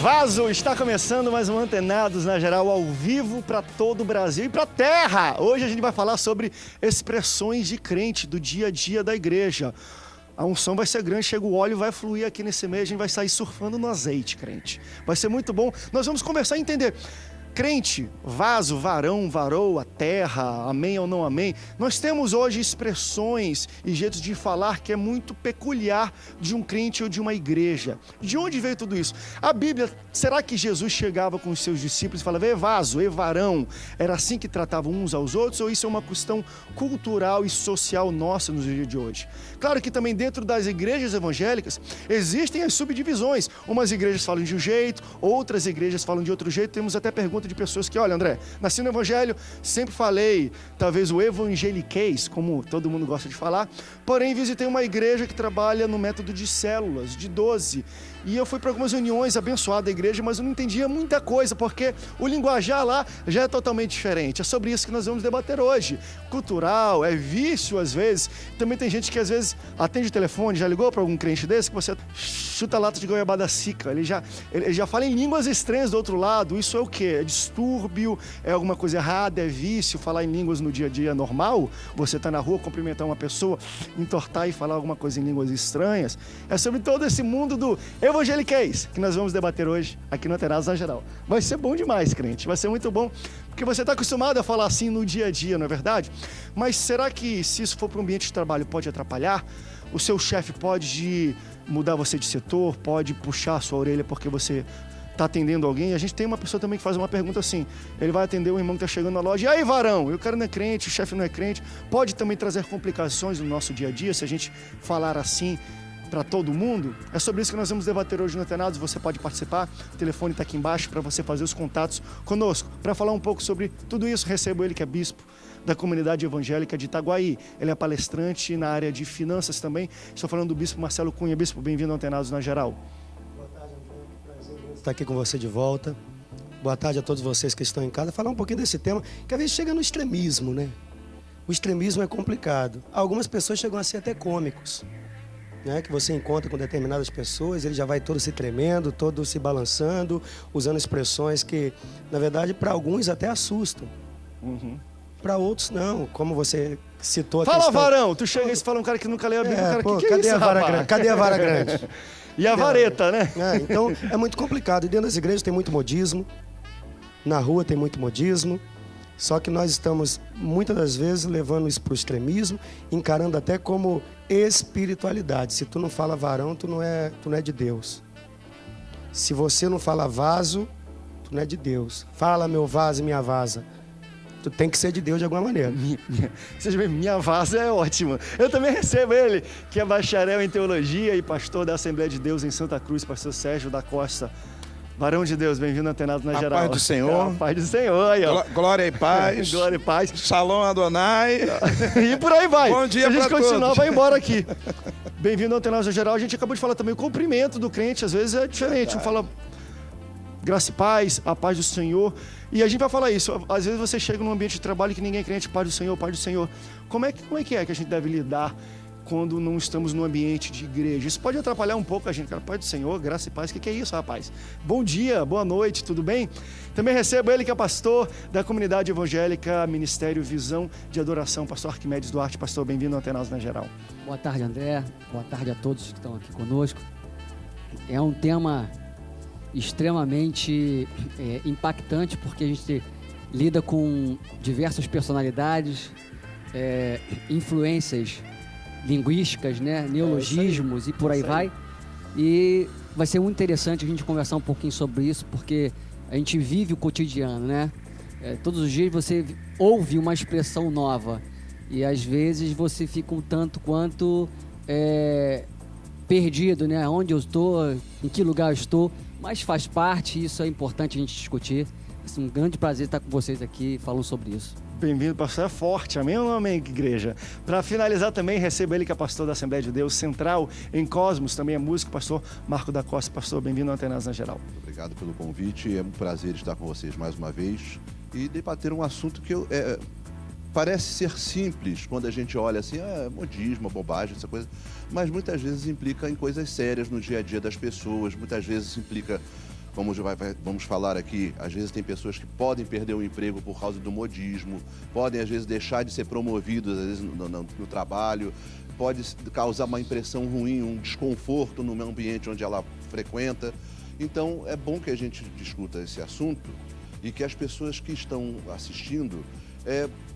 Vaso, está começando mais um Antenados na Geral ao vivo para todo o Brasil e para a Terra. Hoje a gente vai falar sobre expressões de crente do dia a dia da igreja. A unção vai ser grande, chega o óleo, vai fluir aqui nesse mês, a gente vai sair surfando no azeite, crente. Vai ser muito bom. Nós vamos conversar e entender. Crente, vaso, varão, varoa, terra, amém ou não amém. Nós temos hoje expressões e jeitos de falar que é muito peculiar de um crente ou de uma igreja. De onde veio tudo isso? A Bíblia, será que Jesus chegava com os seus discípulos e falava, e vaso, e varão? Era assim que tratavam uns aos outros ou isso é uma questão cultural e social nossa nos dias de hoje? Claro que também dentro das igrejas evangélicas existem as subdivisões. Umas igrejas falam de um jeito, outras igrejas falam de outro jeito. Temos até perguntas de pessoas que, olha, André, nasci no evangelho, sempre falei, talvez o evangeliquez, como todo mundo gosta de falar, porém visitei uma igreja que trabalha no método de células, de 12, e eu fui para algumas reuniões abençoadas da igreja, mas eu não entendia muita coisa, porque o linguajar lá já é totalmente diferente. É sobre isso que nós vamos debater hoje. Cultural, é vício às vezes, também tem gente que às vezes atende o telefone, já ligou para algum crente desse, que você chuta a lata de goiabada seca, ele já fala em línguas estranhas do outro lado. Isso é o quê? É distúrbio, é alguma coisa errada, é vício, falar em línguas no dia a dia é normal? Você tá na rua, cumprimentar uma pessoa, entortar e falar alguma coisa em línguas estranhas? É sobre todo esse mundo do evangeliquez que nós vamos debater hoje aqui no Antenados na Geral. Vai ser bom demais, crente, vai ser muito bom, porque você está acostumado a falar assim no dia a dia, não é verdade? Mas será que se isso for para um ambiente de trabalho pode atrapalhar? O seu chefe pode mudar você de setor, pode puxar a sua orelha porque você está atendendo alguém? A gente tem uma pessoa também que faz uma pergunta assim, ele vai atender um irmão que está chegando na loja, e aí, varão? E o cara não é crente, o chefe não é crente. Pode também trazer complicações no nosso dia a dia se a gente falar assim para todo mundo? É sobre isso que nós vamos debater hoje no Antenados. Você pode participar, o telefone está aqui embaixo para você fazer os contatos conosco. Para falar um pouco sobre tudo isso, recebo ele que é bispo da comunidade evangélica de Itaguaí. Ele é palestrante na área de finanças também. Estou falando do bispo Marcelo Cunha. Bispo, bem-vindo ao Antenados na Geral. Boa tarde, André. Prazer estar aqui com você de volta. Boa tarde a todos vocês que estão em casa. Falar um pouquinho desse tema, que às vezes chega no extremismo, né? O extremismo é complicado. Algumas pessoas chegam a ser até cômicos, né? Que você encontra com determinadas pessoas, ele já vai todo se tremendo, todo se balançando, usando expressões que, na verdade, para alguns até assustam. Uhum. Para outros não, como você citou a Fala, questão... varão! Tu chega e fala um cara que nunca leu a Bíblia, cara, que cadê é isso, a vara rapaz? grande? Cadê a vara grande? E a vareta, né? Então, é muito complicado. E dentro das igrejas tem muito modismo, na rua tem muito modismo, só que nós estamos, muitas das vezes, levando isso para o extremismo, encarando até como espiritualidade. Se tu não fala varão, tu não é de Deus. Se você não fala vaso, tu não é de Deus. Fala meu vaso e minha vaza. Tu tem que ser de Deus de alguma maneira. Minha vaza é ótima. Eu também recebo ele, que é bacharel em teologia e pastor da Assembleia de Deus em Santa Cruz, pastor Sérgio da Costa. Varão de Deus, bem-vindo ao Antenados na Geral. A paz do Senhor. A paz do Senhor. Aí, ó. Glória e paz. Glória e paz. Shalom Adonai. E por aí vai. Bom dia a gente pra continuar, todos. vai embora aqui. Bem-vindo ao Antenados na Geral. A gente acabou de falar também, o cumprimento do crente, às vezes é diferente. Um fala graça e paz, a paz do Senhor. E a gente vai falar isso. Às vezes você chega num ambiente de trabalho que ninguém é crente, paz do Senhor, paz do Senhor. Como é que a gente deve lidar quando não estamos num ambiente de igreja? Isso pode atrapalhar um pouco a gente. Cara, paz do Senhor, graça e paz. O que é isso, rapaz? Bom dia, boa noite, tudo bem? Também recebo ele que é pastor da comunidade evangélica Ministério Visão de Adoração, pastor Arquimedes Duarte. Pastor, bem-vindo ao Antenados na Geral. Boa tarde, André. Boa tarde a todos que estão aqui conosco. É um tema extremamente impactante, porque a gente lida com diversas personalidades, influências linguísticas, né? Neologismos e por aí vai. E vai ser muito interessante a gente conversar um pouquinho sobre isso, porque a gente vive o cotidiano, né? Todos os dias você ouve uma expressão nova e às vezes você fica um tanto quanto perdido, né? Onde eu estou, em que lugar eu estou, mas faz parte, isso é importante a gente discutir. É um grande prazer estar com vocês aqui falando sobre isso. Bem-vindo, pastor. É forte, amém ou não amém, igreja? Para finalizar também, recebo ele que é pastor da Assembleia de Deus Central em Cosmos, também é músico, pastor Marco da Costa. Pastor, bem-vindo ao Antenados na Geral. Obrigado pelo convite, é um prazer estar com vocês mais uma vez e debater um assunto que parece ser simples quando a gente olha assim, modismo, bobagem, essa coisa, mas muitas vezes implica em coisas sérias no dia a dia das pessoas, muitas vezes implica vamos falar aqui, às vezes tem pessoas que podem perder o emprego por causa do modismo, podem às vezes deixar de ser promovidos às vezes no trabalho, pode causar uma impressão ruim, um desconforto no ambiente onde ela frequenta. Então é bom que a gente discuta esse assunto e que as pessoas que estão assistindo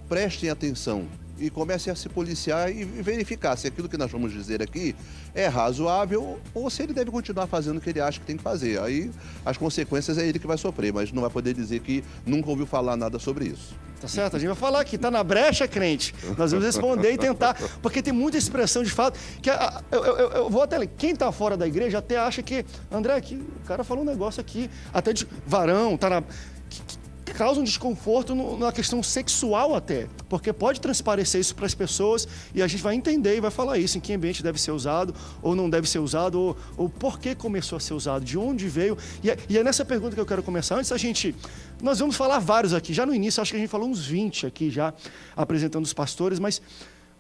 prestem atenção e comecem a se policiar e verificar se aquilo que nós vamos dizer aqui é razoável ou se ele deve continuar fazendo o que ele acha que tem que fazer. Aí as consequências é ele que vai sofrer, mas não vai poder dizer que nunca ouviu falar nada sobre isso. Tá certo? A gente vai falar aqui, tá na brecha, crente. Nós vamos responder e tentar, porque tem muita expressão de fato que eu vou até ler. Quem tá fora da igreja até acha que, André, aqui, o cara falou um negócio aqui, até de varão, tá na... que causa um desconforto na questão sexual até, porque pode transparecer isso para as pessoas e a gente vai entender e vai falar isso, em que ambiente deve ser usado ou não deve ser usado, ou por que começou a ser usado, de onde veio. E é nessa pergunta que eu quero começar. Antes nós vamos falar vários aqui, já no início acho que a gente falou uns 20 aqui já, apresentando os pastores, mas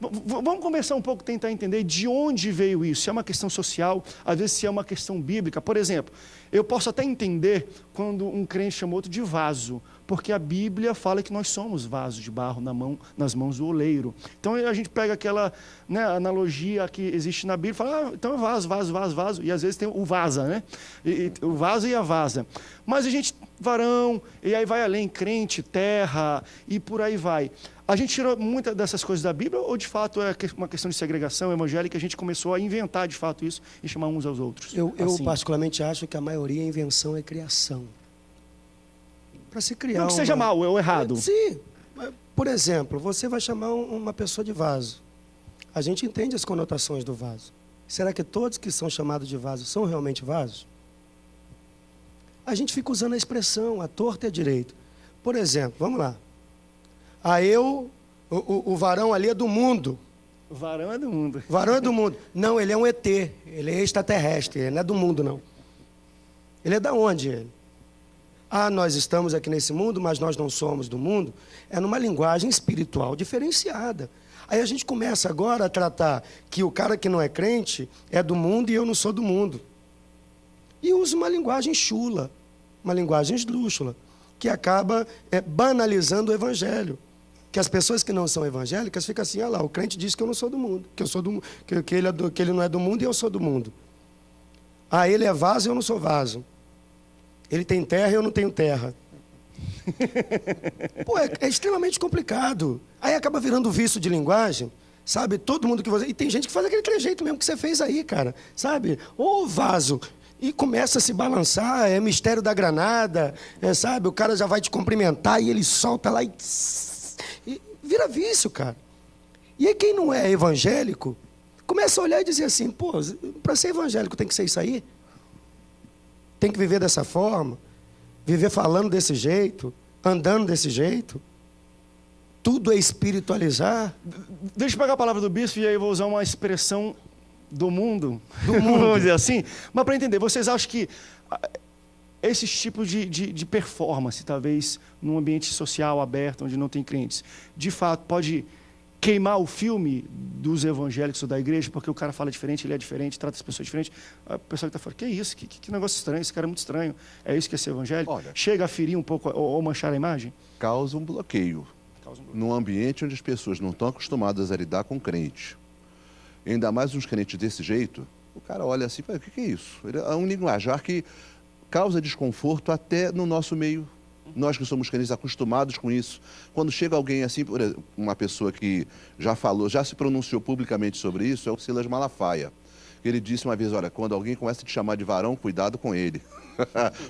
vamos começar um pouco, tentar entender de onde veio isso, se é uma questão social, às vezes se é uma questão bíblica. Por exemplo, eu posso até entender quando um crente chama outro de vaso, porque a Bíblia fala que nós somos vasos de barro nas mãos do oleiro. Então a gente pega aquela analogia que existe na Bíblia e fala, então é vaso, e às vezes tem o vaza, né? O vaso e a vaza. Mas a gente, varão, e aí vai além, crente, terra, e por aí vai. A gente tirou muitas dessas coisas da Bíblia ou de fato é uma questão de segregação evangélica, a gente começou a inventar de fato isso e chamar uns aos outros? Eu assim, particularmente acho que a maioria é invenção, é criação. Para se criar. Não que seja mal ou errado. Sim. Por exemplo, você vai chamar uma pessoa de vaso. A gente entende as conotações do vaso. Será que todos que são chamados de vaso são realmente vasos? A gente fica usando a expressão, a torta e a direito. Por exemplo, vamos lá. O varão ali é do mundo. O varão é do mundo. O varão é do mundo. Não, ele é um ET. Ele é extraterrestre. Ele não é do mundo, não. Ele é da onde, ele? Nós estamos aqui nesse mundo, mas nós não somos do mundo. É numa linguagem espiritual diferenciada. Aí a gente começa agora a tratar que o cara que não é crente é do mundo e eu não sou do mundo. E usa uma linguagem chula, uma linguagem esdrúxula, que acaba banalizando o evangelho. Que as pessoas que não são evangélicas ficam assim, lá, o crente diz que eu não sou do mundo, que ele não é do mundo e eu sou do mundo. Ele é vaso e eu não sou vaso. Ele tem terra e eu não tenho terra. Pô, é extremamente complicado. Aí acaba virando vício de linguagem, sabe? Todo mundo que você... E tem gente que faz aquele trejeito mesmo que você fez aí, cara. Sabe? Ô vaso. E começa a se balançar, é mistério da granada, sabe? O cara já vai te cumprimentar e ele solta lá e vira vício, cara. E aí quem não é evangélico, começa a olhar e dizer assim, pô, para ser evangélico tem que ser isso aí? Tem que viver dessa forma, viver falando desse jeito, andando desse jeito. Tudo é espiritualizar. Deixa eu pegar a palavra do bispo e aí eu vou usar uma expressão do mundo. Vamos dizer assim. Mas para entender, vocês acham que esses tipos de performance, talvez num ambiente social aberto, onde não tem crentes, de fato pode queimar o filme dos evangélicos ou da igreja, porque o cara fala diferente, ele é diferente, trata as pessoas diferente. A pessoa que está falando, que isso? Que negócio estranho, esse cara é muito estranho. É isso que é ser evangélico? Olha, chega a ferir um pouco ou manchar a imagem? Causa um bloqueio. Num ambiente onde as pessoas não estão acostumadas a lidar com crente. Ainda mais uns crentes desse jeito, o cara olha assim e fala, o que é isso? É um linguajar que causa desconforto até no nosso meio. Nós que somos crentes acostumados com isso. Quando chega alguém assim, uma pessoa que já falou, já se pronunciou publicamente sobre isso, é o Silas Malafaia. Ele disse uma vez, olha, quando alguém começa a te chamar de varão, cuidado com ele.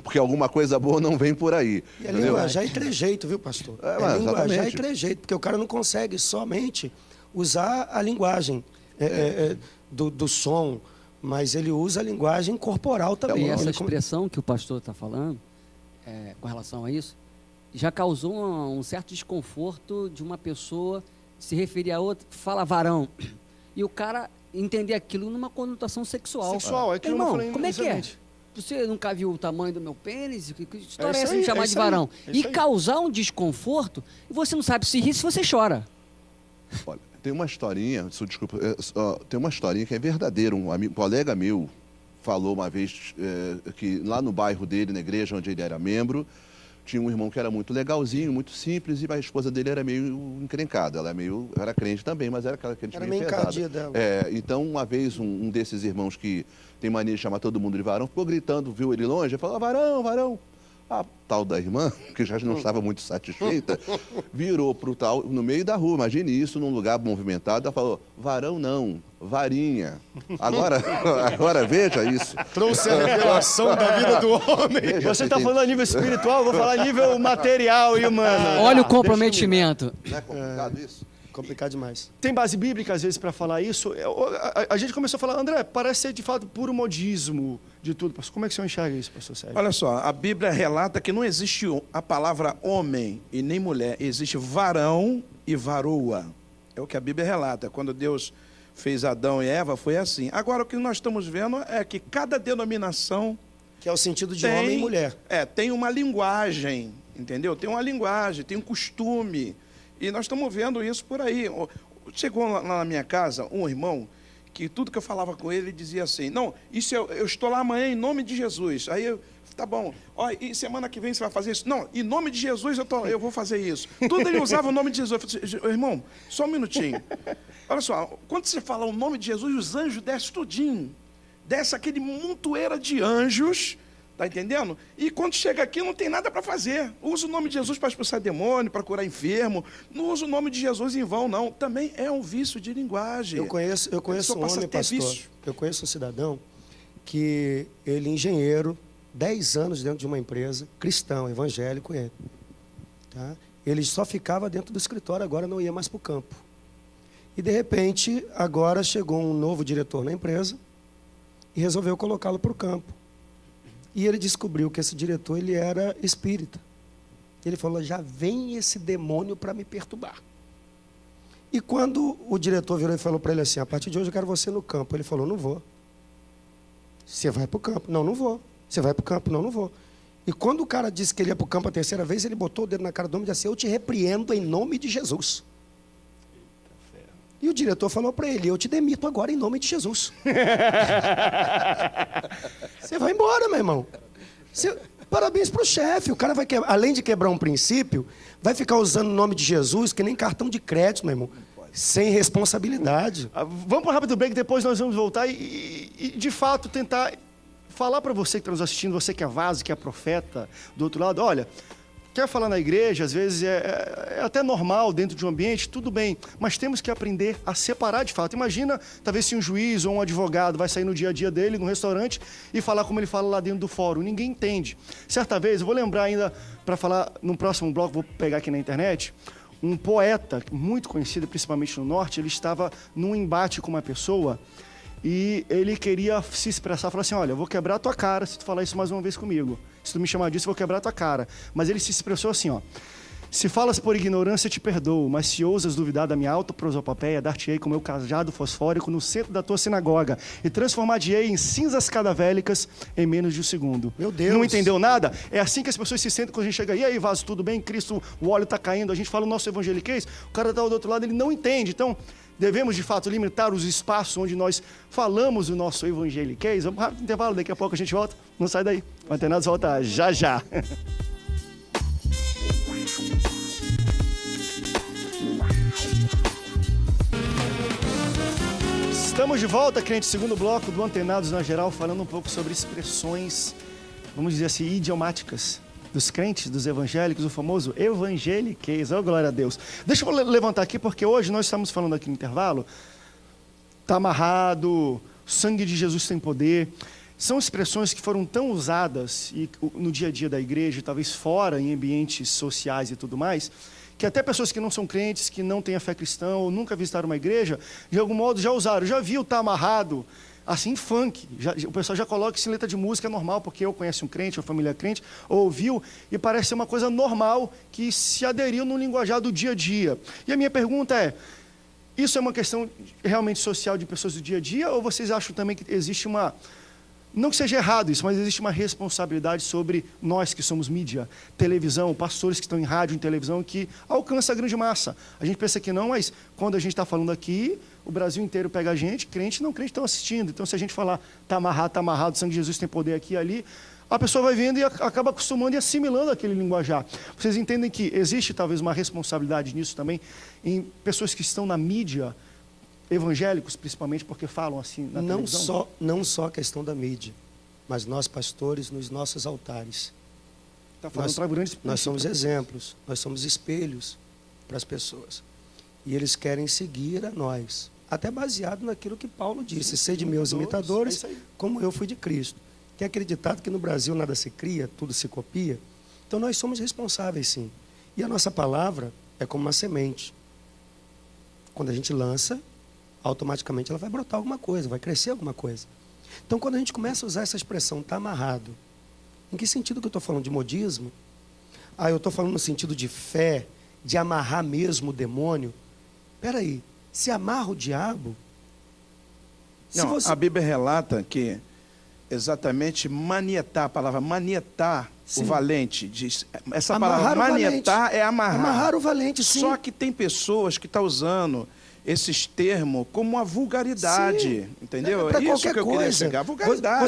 Porque alguma coisa boa não vem por aí. E é linguajar e trejeito, viu, pastor? É linguajar e trejeito, porque o cara não consegue somente usar a linguagem do som, mas ele usa a linguagem corporal também. E essa expressão que o pastor está falando, com relação a isso, já causou um certo desconforto de uma pessoa se referir a outra, fala varão, e o cara entender aquilo numa conotação sexual. Sexual, é que irmão, eu não falei como é que é? inicialmente. Você nunca viu o tamanho do meu pênis? Que história é essa aí, de chamar de varão? E aí. causar um desconforto, e você não sabe se rir, se você chora. Olha, tem uma historinha, desculpa, tem uma historinha que é verdadeira. Um colega meu falou uma vez que lá no bairro dele, na igreja onde ele era membro, tinha um irmão que era muito legalzinho, muito simples, e a esposa dele era meio encrencada. Ela era crente também, mas era aquela crente Era meio meio pesada. encardia dela. Então, uma vez, um desses irmãos que tem mania de chamar todo mundo de varão, ficou gritando, viu ele longe, e falou, varão, varão. A tal da irmã, que já não estava muito satisfeita, virou para o tal, no meio da rua, imagine isso, num lugar movimentado, ela falou, varão não, varinha. Agora veja isso. Trouxe a revelação da vida do homem. Veja, Você está tem- falando a nível espiritual, eu vou falar a nível material e humano. Olha o comprometimento. Não é complicado isso? Complicado demais. Tem base bíblica, às vezes, para falar isso. A gente começou a falar, André, parece ser de fato puro modismo de tudo. Pastor. Como é que o senhor enxerga isso, pastor Sérgio? Olha só, a Bíblia relata que não existe a palavra homem e nem mulher, existe varão e varoa. É o que a Bíblia relata. Quando Deus fez Adão e Eva, foi assim. Agora, o que nós estamos vendo é que cada denominação Que é o sentido de homem e mulher. tem uma linguagem, entendeu? Tem uma linguagem, tem um costume. E nós estamos vendo isso por aí. Chegou lá na minha casa um irmão que tudo que eu falava com ele dizia assim, não, isso eu estou lá amanhã em nome de Jesus. Aí eu, tá bom, ó, e semana que vem você vai fazer isso? Não, em nome de Jesus eu vou fazer isso. Tudo ele usava o nome de Jesus. Eu falei assim, irmão, só um minutinho. Olha só, quando você fala o nome de Jesus, os anjos descem tudinho. Desce aquele montoeira de anjos, tá entendendo? E quando chega aqui não tem nada para fazer. Usa o nome de Jesus para expulsar demônio, para curar enfermo. Não usa o nome de Jesus em vão, não. Também é um vício de linguagem. Eu conheço Só um passa a homem, ter pastor. vício. Eu conheço um cidadão que ele, engenheiro, 10 anos dentro de uma empresa, cristão, evangélico ele. Tá? Ele só ficava dentro do escritório, agora não ia mais para o campo. E, de repente, agora chegou um novo diretor na empresa e resolveu colocá-lo para o campo. E ele descobriu que esse diretor ele era espírita. Ele falou, já vem esse demônio para me perturbar. E quando o diretor virou e falou para ele assim, a partir de hoje eu quero você no campo. Ele falou, não vou. Você vai para o campo? Não, não vou. Você vai para o campo? Não, não vou. E quando o cara disse que ele ia para o campo a terceira vez, ele botou o dedo na cara do homem e disse assim, eu te repreendo em nome de Jesus. E o diretor falou para ele, eu te demito agora em nome de Jesus. Você vai embora, meu irmão. Parabéns para o chefe. O cara vai, além de quebrar um princípio, vai ficar usando o nome de Jesus que nem cartão de crédito, meu irmão. Sem responsabilidade. Vamos para um rápido break, depois nós vamos voltar e de fato, tentar falar para você que está nos assistindo, você que é vaso, que é profeta, do outro lado, olha, quer falar na igreja, às vezes é até normal dentro de um ambiente, tudo bem, mas temos que aprender a separar de fato. Imagina, talvez se um juiz ou um advogado vai sair no dia a dia dele, no restaurante, e falar como ele fala lá dentro do fórum. Ninguém entende. Certa vez, eu vou lembrar ainda, para falar no próximo bloco, vou pegar aqui na internet, um poeta muito conhecido, principalmente no norte, ele estava num embate com uma pessoa e ele queria se expressar, falar assim, olha, eu vou quebrar a tua cara se tu falar isso mais uma vez comigo. Se tu me chamar disso, eu vou quebrar a tua cara. Mas ele se expressou assim, ó. Se falas por ignorância, te perdoo, mas se ousas duvidar da minha autoprosopopeia, dar-te-ei com meu cajado fosfórico no centro da tua sinagoga e transformar-te-ei em cinzas cadavélicas em menos de um segundo. Meu Deus. Não entendeu nada? É assim que as pessoas se sentem quando a gente chega. E aí, vaso, tudo bem? Cristo, o óleo está caindo. A gente fala o nosso evangeliquez, o cara está do outro lado, ele não entende. Então, devemos, de fato, limitar os espaços onde nós falamos o nosso evangeliquez. Vamos rápido intervalo, daqui a pouco a gente volta. Não sai daí. O Antenados volta já já. Estamos de volta, crente, segundo bloco do Antenados na Geral, falando um pouco sobre expressões, vamos dizer assim, idiomáticas dos crentes, dos evangélicos, o famoso evangeliquez. Oh, glória a Deus. Deixa eu levantar aqui, porque hoje nós estamos falando aqui no intervalo, está amarrado, o sangue de Jesus tem poder. São expressões que foram tão usadas no dia a dia da igreja, talvez fora, em ambientes sociais e tudo mais, que até pessoas que não são crentes, que não têm a fé cristã ou nunca visitaram uma igreja, de algum modo já usaram. Já viu tá amarrado, assim, funk. O pessoal já coloca isso em letra de música, é normal, porque eu conheço um crente, uma família crente, ou ouviu, e parece ser uma coisa normal que se aderiu no linguajar do dia a dia. E a minha pergunta é, isso é uma questão realmente social de pessoas do dia a dia, ou vocês acham também que existe uma Não que seja errado isso, mas existe uma responsabilidade sobre nós que somos mídia, televisão, pastores que estão em rádio, em televisão, que alcança a grande massa. A gente pensa que não, mas quando a gente está falando aqui, o Brasil inteiro pega a gente, crente e não crente estão assistindo. Então, se a gente falar, está amarrado, o sangue de Jesus tem poder aqui e ali, a pessoa vai vendo e acaba acostumando e assimilando aquele linguajar. Vocês entendem que existe talvez uma responsabilidade nisso também, em pessoas que estão na mídia, evangélicos principalmente, porque falam assim na televisão? Não só a questão da mídia, mas nós pastores nos nossos altares. Tá falando para grandes nós somos exemplos, nós somos espelhos para as pessoas. E eles querem seguir a nós, até baseado naquilo que Paulo disse, sede meus imitadores, como eu fui de Cristo. Que é acreditado que no Brasil nada se cria, tudo se copia. Então nós somos responsáveis, sim. E a nossa palavra é como uma semente. Quando a gente lança, automaticamente ela vai brotar alguma coisa, vai crescer alguma coisa. Então, quando a gente começa a usar essa expressão, está amarrado, em que sentido que eu estou falando? De modismo? Eu estou falando no sentido de fé, de amarrar mesmo o demônio. Espera aí, se amarra o diabo... Não, a Bíblia relata que exatamente manietar, a palavra manietar, sim, o valente, diz, essa amarrar palavra manietar é amarrar. Amarrar o valente, sim. Só que tem pessoas que estão usando esses termos como uma vulgaridade, sim, entendeu? Para isso que eu queria chegar, vulgaridade.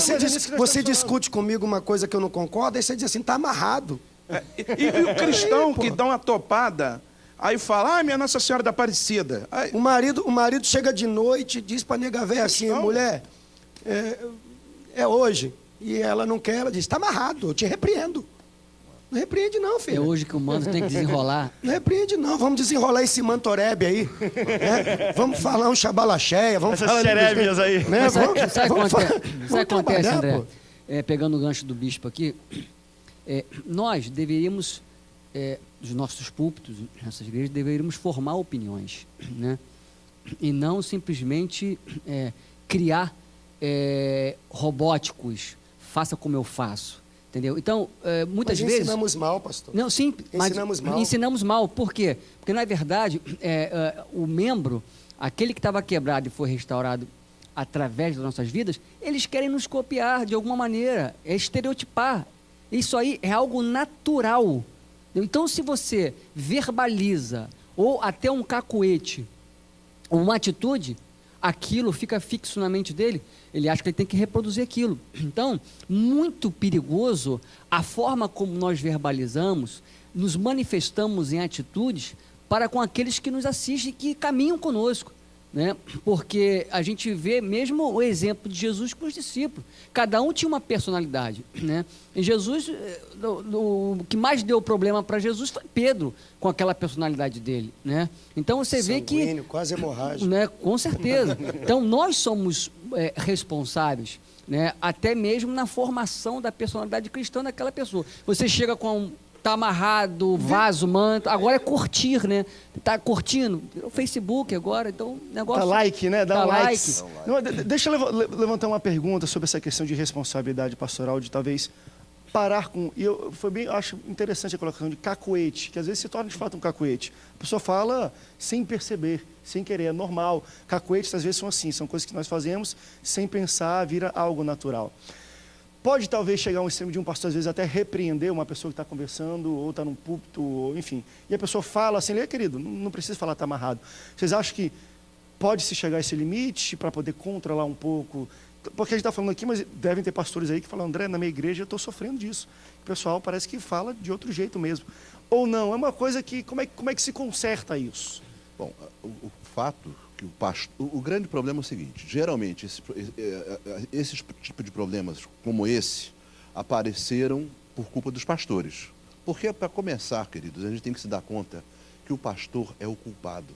Você discute comigo uma coisa que eu não concordo, aí você diz assim, está amarrado. E o cristão que dá uma topada, aí fala, minha Nossa Senhora da Aparecida. Aí... O marido chega de noite e diz para a nega véia assim, mulher, é hoje. E ela não quer, ela diz, está amarrado, eu te repreendo. Não repreende não, filho. É hoje que o manto tem que desenrolar. Não repreende não, vamos desenrolar esse mantorebe aí. Né? Vamos falar um xabalacheia, vamos essas falar... xerébias aí. Né? Sabe o que acontece, André? Pô. Pegando o gancho do bispo aqui, nós deveríamos, dos nossos púlpitos, nessas igrejas, deveríamos formar opiniões, né? E não simplesmente criar robóticos, faça como eu faço. Entendeu? Então, muitas vezes... ensinamos mal, pastor. Não, sim, ensinamos mal. Ensinamos mal. Por quê? Porque, na verdade, o membro, aquele que estava quebrado e foi restaurado através das nossas vidas, eles querem nos copiar de alguma maneira, estereotipar. Isso aí é algo natural. Então, se você verbaliza, ou até um cacuete, ou uma atitude, aquilo fica fixo na mente dele, ele acha que ele tem que reproduzir aquilo. Então, muito perigoso a forma como nós verbalizamos, nos manifestamos em atitudes para com aqueles que nos assistem, que caminham conosco, né? Porque a gente vê mesmo o exemplo de Jesus com os discípulos. Cada um tinha uma personalidade, né? E Jesus, o que mais deu problema para Jesus foi Pedro, com aquela personalidade dele, né? Então você vê que... quase hemorrágico. Né? Com certeza. Então nós somos responsáveis, né? Até mesmo na formação da personalidade cristã daquela pessoa. Você chega com... Tá amarrado, vaso, manto. Agora é curtir, né? Tá curtindo. O Facebook agora, então o negócio... Dá like, né? Dá um like. Não, deixa eu levantar uma pergunta sobre essa questão de responsabilidade pastoral, de talvez parar com... Eu acho interessante a colocação de cacuete, que às vezes se torna de fato um cacuete. A pessoa fala sem perceber, sem querer, é normal. Cacuetes às vezes são assim, são coisas que nós fazemos sem pensar, vira algo natural. Pode talvez chegar a um extremo de um pastor, às vezes, até repreender uma pessoa que está conversando, ou está num púlpito, ou, enfim. E a pessoa fala assim, querido, não precisa falar, está amarrado. Vocês acham que pode-se chegar a esse limite para poder controlar um pouco? Porque a gente está falando aqui, mas devem ter pastores aí que falam, André, na minha igreja eu estou sofrendo disso. O pessoal parece que fala de outro jeito mesmo. Ou não, é uma coisa que, como é que se conserta isso? Bom, o fato... O grande problema é o seguinte, geralmente esses tipos de problemas como esse apareceram por culpa dos pastores. Porque, para começar, queridos, a gente tem que se dar conta que o pastor é o culpado.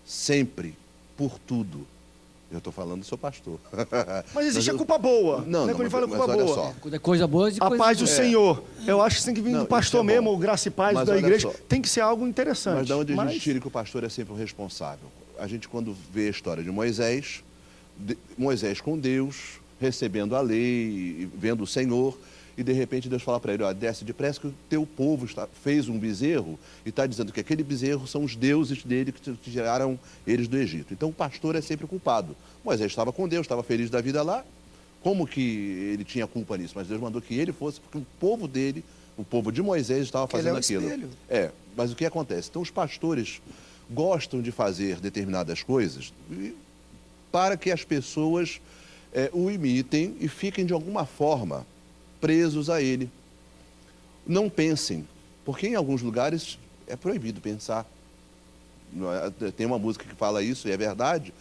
Sempre, por tudo. Eu estou falando, sou pastor. Mas existe a culpa boa. Não, quando ele fala culpa boa. Coisa boa de a coisa paz do Senhor. Eu acho que tem que vir do pastor mesmo, ou graça e paz da igreja. Só. Tem que ser algo interessante. Mas de onde a gente tira que o pastor é sempre o responsável? A gente, quando vê a história de Moisés com Deus, recebendo a lei, vendo o Senhor, e de repente Deus fala para ele, desce depressa que o teu povo fez um bezerro e está dizendo que aquele bezerro são os deuses dele que tiraram eles do Egito. Então o pastor é sempre culpado. Moisés estava com Deus, estava feliz da vida lá, como que ele tinha culpa nisso, mas Deus mandou que ele fosse, porque o povo dele, o povo de Moisés, estava Que ele é fazendo o aquilo. espelho. Mas o que acontece? Então, os pastores gostam de fazer determinadas coisas para que as pessoas o imitem e fiquem, de alguma forma, presos a ele. Não pensem, porque em alguns lugares é proibido pensar. Tem uma música que fala isso, e é verdade.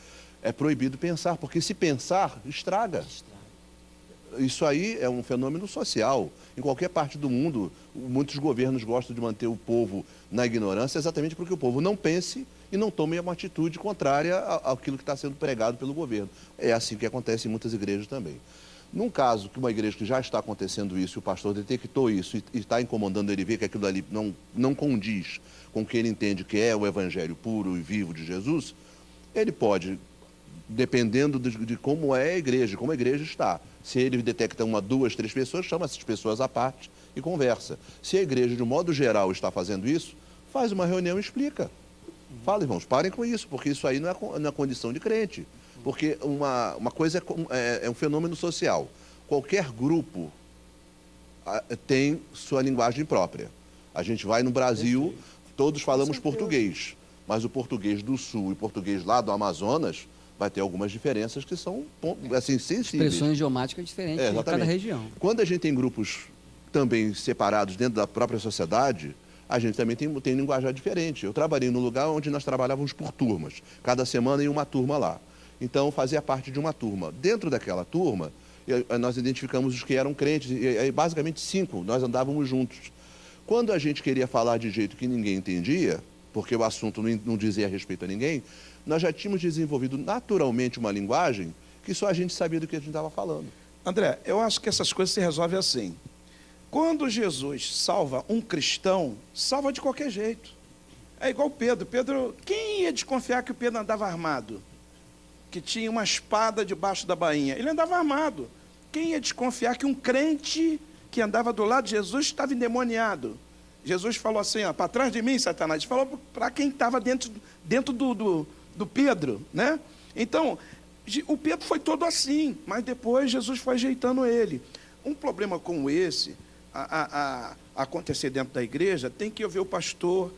É proibido pensar, porque se pensar, estraga. Isso aí é um fenômeno social. Em qualquer parte do mundo, muitos governos gostam de manter o povo na ignorância, exatamente porque o povo não pense e não tome uma atitude contrária àquilo que está sendo pregado pelo governo. É assim que acontece em muitas igrejas também. Num caso que uma igreja que já está acontecendo isso, e o pastor detectou isso e está incomodando ele ver que aquilo ali não condiz com o que ele entende que é o evangelho puro e vivo de Jesus, ele pode, dependendo de como é a igreja, como a igreja está. Se ele detecta 1, 2, 3 pessoas, chama essas pessoas à parte e conversa. Se a igreja, de um modo geral, está fazendo isso, faz uma reunião e explica. Fala, irmãos, parem com isso, porque isso aí não é condição de crente. Porque uma coisa é um fenômeno social. Qualquer grupo tem sua linguagem própria. A gente vai no Brasil, todos falamos português, mas o português do Sul e o português lá do Amazonas vai ter algumas diferenças que são assim, sensíveis. Expressões idiomáticas diferentes em cada região. Quando a gente tem grupos também separados dentro da própria sociedade, a gente também tem linguajar diferente. Eu trabalhei num lugar onde nós trabalhávamos por turmas, cada semana em uma turma lá. Então, fazia parte de uma turma. Dentro daquela turma, nós identificamos os que eram crentes, e basicamente 5, nós andávamos juntos. Quando a gente queria falar de jeito que ninguém entendia, porque o assunto não dizia respeito a ninguém, nós já tínhamos desenvolvido naturalmente uma linguagem que só a gente sabia do que a gente estava falando. André, eu acho que essas coisas se resolvem assim. Quando Jesus salva um cristão, salva de qualquer jeito. É igual Pedro. Quem ia desconfiar que o Pedro andava armado? Que tinha uma espada debaixo da bainha. Ele andava armado. Quem ia desconfiar que um crente que andava do lado de Jesus estava endemoniado? Jesus falou assim, para trás de mim, Satanás. Ele falou para quem estava dentro do Pedro, né? Então, o Pedro foi todo assim, mas depois Jesus foi ajeitando ele. Um problema como esse, a acontecer dentro da igreja, tem que ouvir o pastor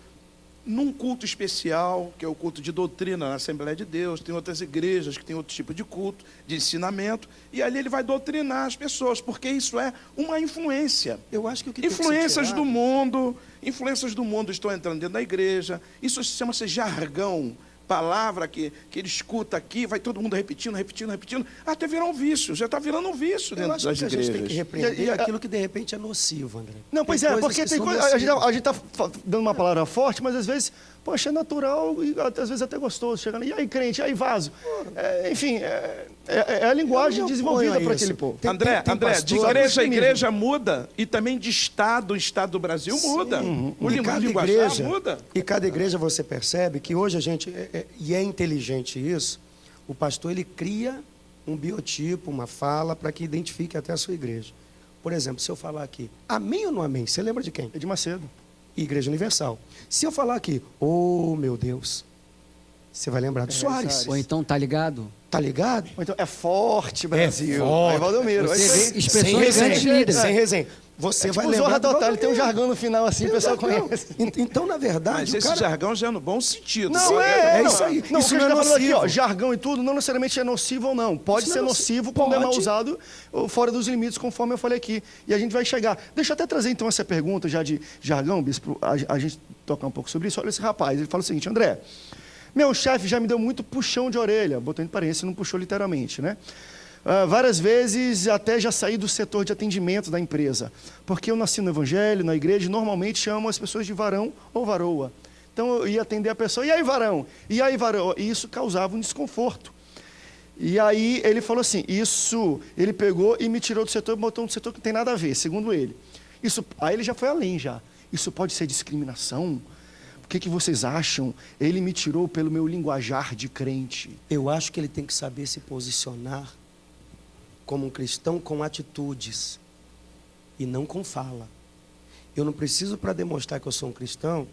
num culto especial, que é o culto de doutrina na Assembleia de Deus. Tem outras igrejas que tem outro tipo de culto, de ensinamento, e ali ele vai doutrinar as pessoas, porque isso é uma influência. Eu acho que o que Influências do mundo estão entrando dentro da igreja. Isso chama-se jargão. Palavra que ele escuta aqui, vai todo mundo repetindo, até virar um vício. Já está virando um vício dentro das igrejas. A gente tem que repreender aquilo que de repente é nocivo, André. Não, pois é, porque tem coisa, a gente está dando uma palavra forte, mas às vezes, poxa, é natural e às vezes até gostoso. Chegando, e aí crente, e aí vaso. Enfim, é a linguagem desenvolvida para aquele povo. André, de igreja a igreja muda e também de estado do Brasil muda. O linguajar muda. E cada igreja você percebe que hoje a gente, e é inteligente isso, o pastor ele cria um biotipo, uma fala para que identifique até a sua igreja. Por exemplo, se eu falar aqui, amém ou não amém? Você lembra de quem? É de Macedo. Igreja Universal. Se eu falar aqui, oh meu Deus, você vai lembrar do Soares. Ou então, tá ligado? Tá ligado? Ou então, é forte, Brasil. forte. Aí, Valdomiro. Você vê expressões Sem resenha, grandes líderes. sem resenha. Você vai lembrar Zorra do Total, ele tem um Valdomiro. jargão no final assim, o pessoal conhece. Então, na verdade, Mas o esse cara... jargão já é no bom sentido. Não, é não, isso aí. Não, Isso o que a gente não é tá falando aqui, nocivo. ó, jargão e tudo, não necessariamente é nocivo ou não. Pode Isso ser não é nocivo nocivo. quando é mal Pode. usado ou fora dos limites, conforme eu falei aqui. E a gente vai chegar. Deixa eu até trazer então essa pergunta já de jargão, bispo, a gente tocar um pouco sobre isso. Olha esse rapaz, ele fala o seguinte, André, meu chefe já me deu muito puxão de orelha, botou em parênteses, não puxou literalmente, né? Várias vezes até já saí do setor de atendimento da empresa, porque eu nasci no evangelho, na igreja, e normalmente chamam as pessoas de varão ou varoa. Então eu ia atender a pessoa, e aí varão? E aí varoa? E isso causava um desconforto. E aí ele falou assim, ele pegou e me tirou do setor e botou um setor que não tem nada a ver, segundo ele. Aí ele já foi além já. Isso pode ser discriminação? O que vocês acham? Ele me tirou pelo meu linguajar de crente. Eu acho que ele tem que saber se posicionar como um cristão com atitudes e não com fala. Eu não preciso, para demonstrar que eu sou um cristão,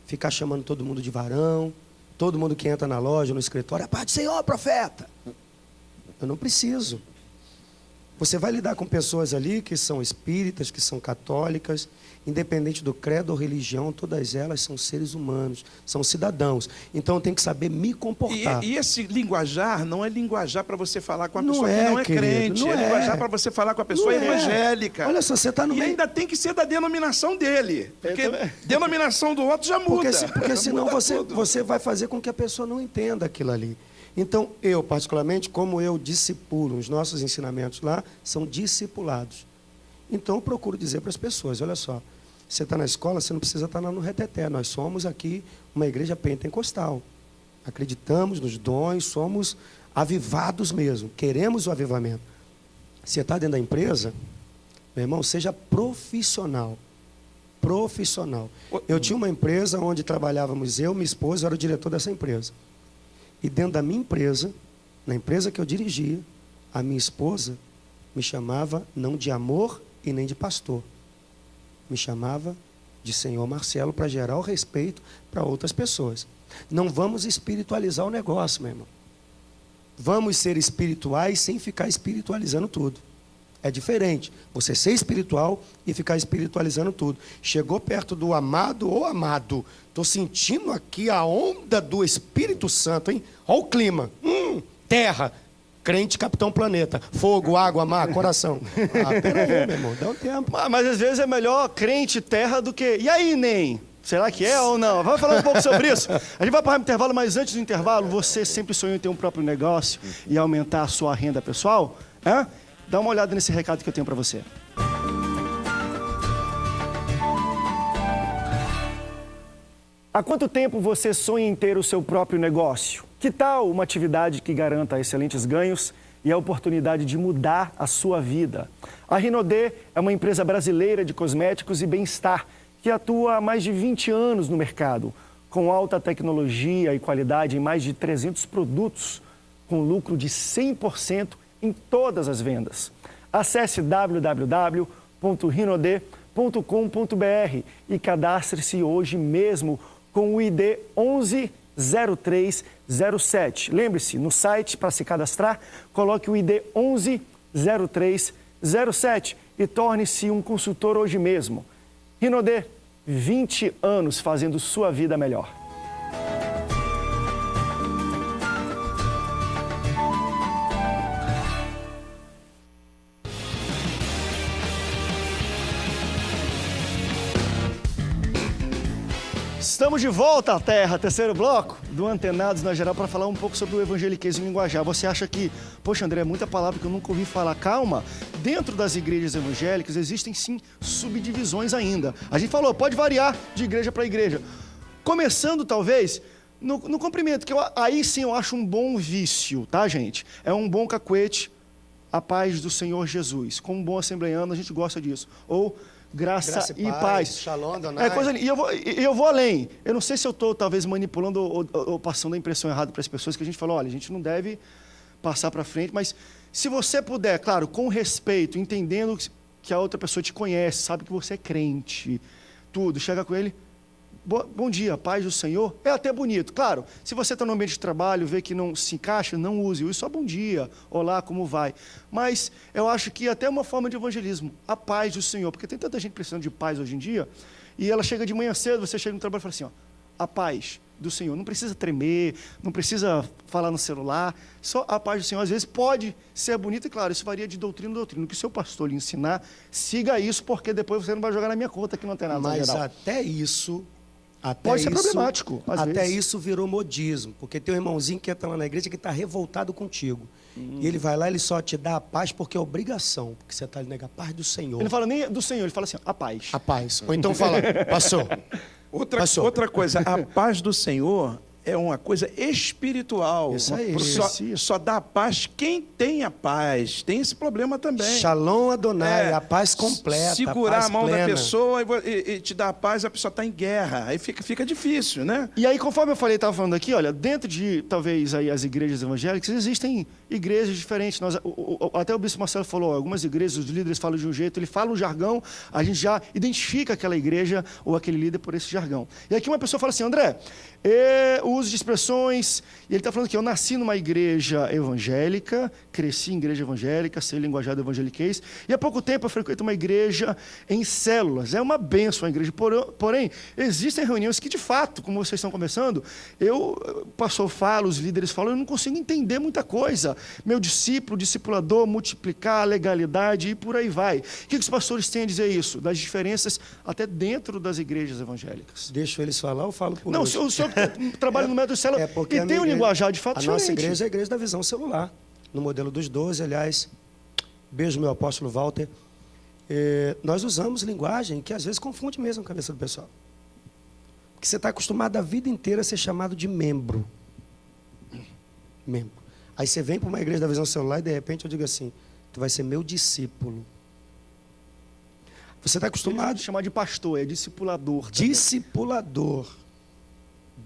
ficar chamando todo mundo de varão, todo mundo que entra na loja, no escritório, a paz do Senhor, profeta. Eu não preciso. Você vai lidar com pessoas ali que são espíritas, que são católicas, independente do credo ou religião, todas elas são seres humanos, são cidadãos. Então eu tenho que saber me comportar. E esse linguajar não é linguajar para você falar com a Não pessoa é, que não é querido, crente, não é é. linguajar para você falar com a pessoa Não é. evangélica. Olha só, você está no E meio... ainda tem que ser da denominação dele. Porque denominação do outro já muda. Porque senão Muda você, tudo. você vai fazer com que a pessoa não entenda aquilo ali. Então, eu, particularmente, como eu discipulo, os nossos ensinamentos lá são discipulados. Então, eu procuro dizer para as pessoas, olha só, você está na escola, você não precisa estar lá no reteté. Nós somos aqui uma igreja pentecostal. Acreditamos nos dons, somos avivados mesmo, queremos o avivamento. Você está dentro da empresa, meu irmão, seja profissional. Profissional. Eu tinha uma empresa onde trabalhávamos eu, minha esposa, eu era o diretor dessa empresa. E dentro da minha empresa, na empresa que eu dirigia, a minha esposa me chamava não de amor e nem de pastor. Me chamava de Senhor Marcelo para gerar o respeito para outras pessoas. Não vamos espiritualizar o negócio, meu irmão. Vamos ser espirituais sem ficar espiritualizando tudo. É diferente você ser espiritual e ficar espiritualizando tudo. Chegou perto do amado ou amado. Estou sentindo aqui a onda do Espírito Santo, hein? Olha o clima. Terra. Crente, capitão planeta. Fogo, água, mar, coração. Ah, peraí, meu irmão, dá um tempo. Mas às vezes é melhor crente terra do que... E aí, Ney? Será que é ou não? Vamos falar um pouco sobre isso. A gente vai para o intervalo, mas antes do intervalo, você sempre sonhou em ter um próprio negócio e aumentar a sua renda pessoal? Hã? Dá uma olhada nesse recado que eu tenho para você. Há quanto tempo você sonha em ter o seu próprio negócio? Que tal uma atividade que garanta excelentes ganhos e a oportunidade de mudar a sua vida? A Rinodê é uma empresa brasileira de cosméticos e bem-estar que atua há mais de 20 anos no mercado, com alta tecnologia e qualidade em mais de 300 produtos, com lucro de 100% em todas as vendas. Acesse www.rinode.com.br e cadastre-se hoje mesmo com o ID 110307. Lembre-se, no site, para se cadastrar, coloque o ID 110307 e torne-se um consultor hoje mesmo. Rinodê, 20 anos fazendo sua vida melhor. Estamos de volta à Terra, terceiro bloco do Antenados na Geral, para falar um pouco sobre o evangeliquez em linguajar. Você acha que, poxa, André, é muita palavra que eu nunca ouvi falar. Calma, dentro das igrejas evangélicas existem sim subdivisões ainda. A gente falou, pode variar de igreja para igreja. Começando, talvez, no comprimento, que aí sim eu acho um bom vício, tá, gente? É um bom cacuete, a paz do Senhor Jesus. Como um bom assembleiano, a gente gosta disso. Ou graça e paz. Shalom, Adonai. É coisa, e eu vou além. Eu não sei se eu estou, talvez, manipulando ou passando a impressão errada para as pessoas, que a gente falou, olha, a gente não deve passar para frente, mas se você puder, claro, com respeito, entendendo que a outra pessoa te conhece, sabe que você é crente, tudo, chega com ele, bom dia, paz do Senhor, é até bonito. Claro, se você está no ambiente de trabalho, vê que não se encaixa, não use isso, só bom dia, olá, como vai? Mas eu acho que até uma forma de evangelismo, a paz do Senhor, porque tem tanta gente precisando de paz hoje em dia, e ela chega de manhã cedo, você chega no trabalho e fala assim, ó, a paz do Senhor, não precisa tremer, não precisa falar no celular, só a paz do Senhor, às vezes pode ser bonita, e claro, isso varia de doutrina a doutrina, o que o seu pastor lhe ensinar, siga isso, porque depois você não vai jogar na minha conta que não tem nada. Mas geral. até isso... Pode ser problemático, às Até vezes. isso virou modismo, porque tem um irmãozinho que entra lá na igreja que está revoltado contigo. E ele vai lá, ele só te dá a paz porque é obrigação, porque você está ali negando a paz do Senhor. Ele não fala nem do Senhor, ele fala assim, a paz. A paz. Ou então fala, pastor. Outra coisa, a paz do Senhor é uma coisa espiritual. Isso aí. Só dá paz quem tem a paz. Tem esse problema também. Shalom Adonai, a paz completa. Segurar paz a mão plena. da pessoa e te dar a paz, a pessoa está em guerra. Aí fica difícil, né? E aí, conforme eu falei, estava falando aqui, olha, dentro de, talvez, aí, as igrejas evangélicas, existem igrejas diferentes. Até o bispo Marcelo falou, algumas igrejas, os líderes falam de um jeito, ele fala um jargão, a gente já identifica aquela igreja ou aquele líder por esse jargão. E aqui uma pessoa fala assim, André, o uso de expressões. E ele está falando que eu nasci numa igreja evangélica, cresci em igreja evangélica, sei linguajar do evangeliquez, e há pouco tempo eu frequento uma igreja em células. É uma bênção a igreja. Porém, existem reuniões que, de fato, como vocês estão conversando, o pastor fala, os líderes falam, eu não consigo entender muita coisa. Meu discípulo, discipulador, multiplicar, legalidade e por aí vai. O que os pastores têm a dizer isso? Das diferenças até dentro das igrejas evangélicas. Deixa eles falar ou falo por Não, último? o senhor trabalha no método célula e tem um linguajar de fato a diferente. nossa igreja é a igreja da visão celular, no modelo dos 12, aliás, beijo meu apóstolo Walter. Nós usamos linguagem que às vezes confunde mesmo a cabeça do pessoal. Porque você está acostumado a vida inteira a ser chamado de membro. Membro. Aí você vem para uma igreja da visão celular e de repente eu digo assim, tu vai ser meu discípulo. Você está acostumado... Chamar de pastor, é discipulador. Também. Discipulador.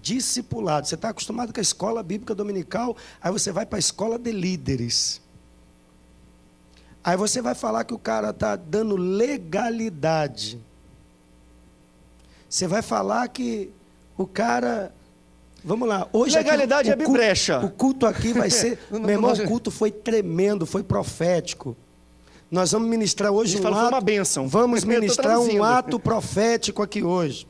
Discipulado. Você está acostumado com a escola bíblica dominical, aí você vai para a escola de líderes. Aí você vai falar que o cara está dando legalidade. Você vai falar que o cara... Vamos lá. Hoje legalidade aqui, é brecha. O culto aqui vai ser... Meu irmão, o culto foi tremendo, foi profético. Nós vamos ministrar hoje um ato... Foi uma bênção. Vamos ministrar um ato profético aqui hoje.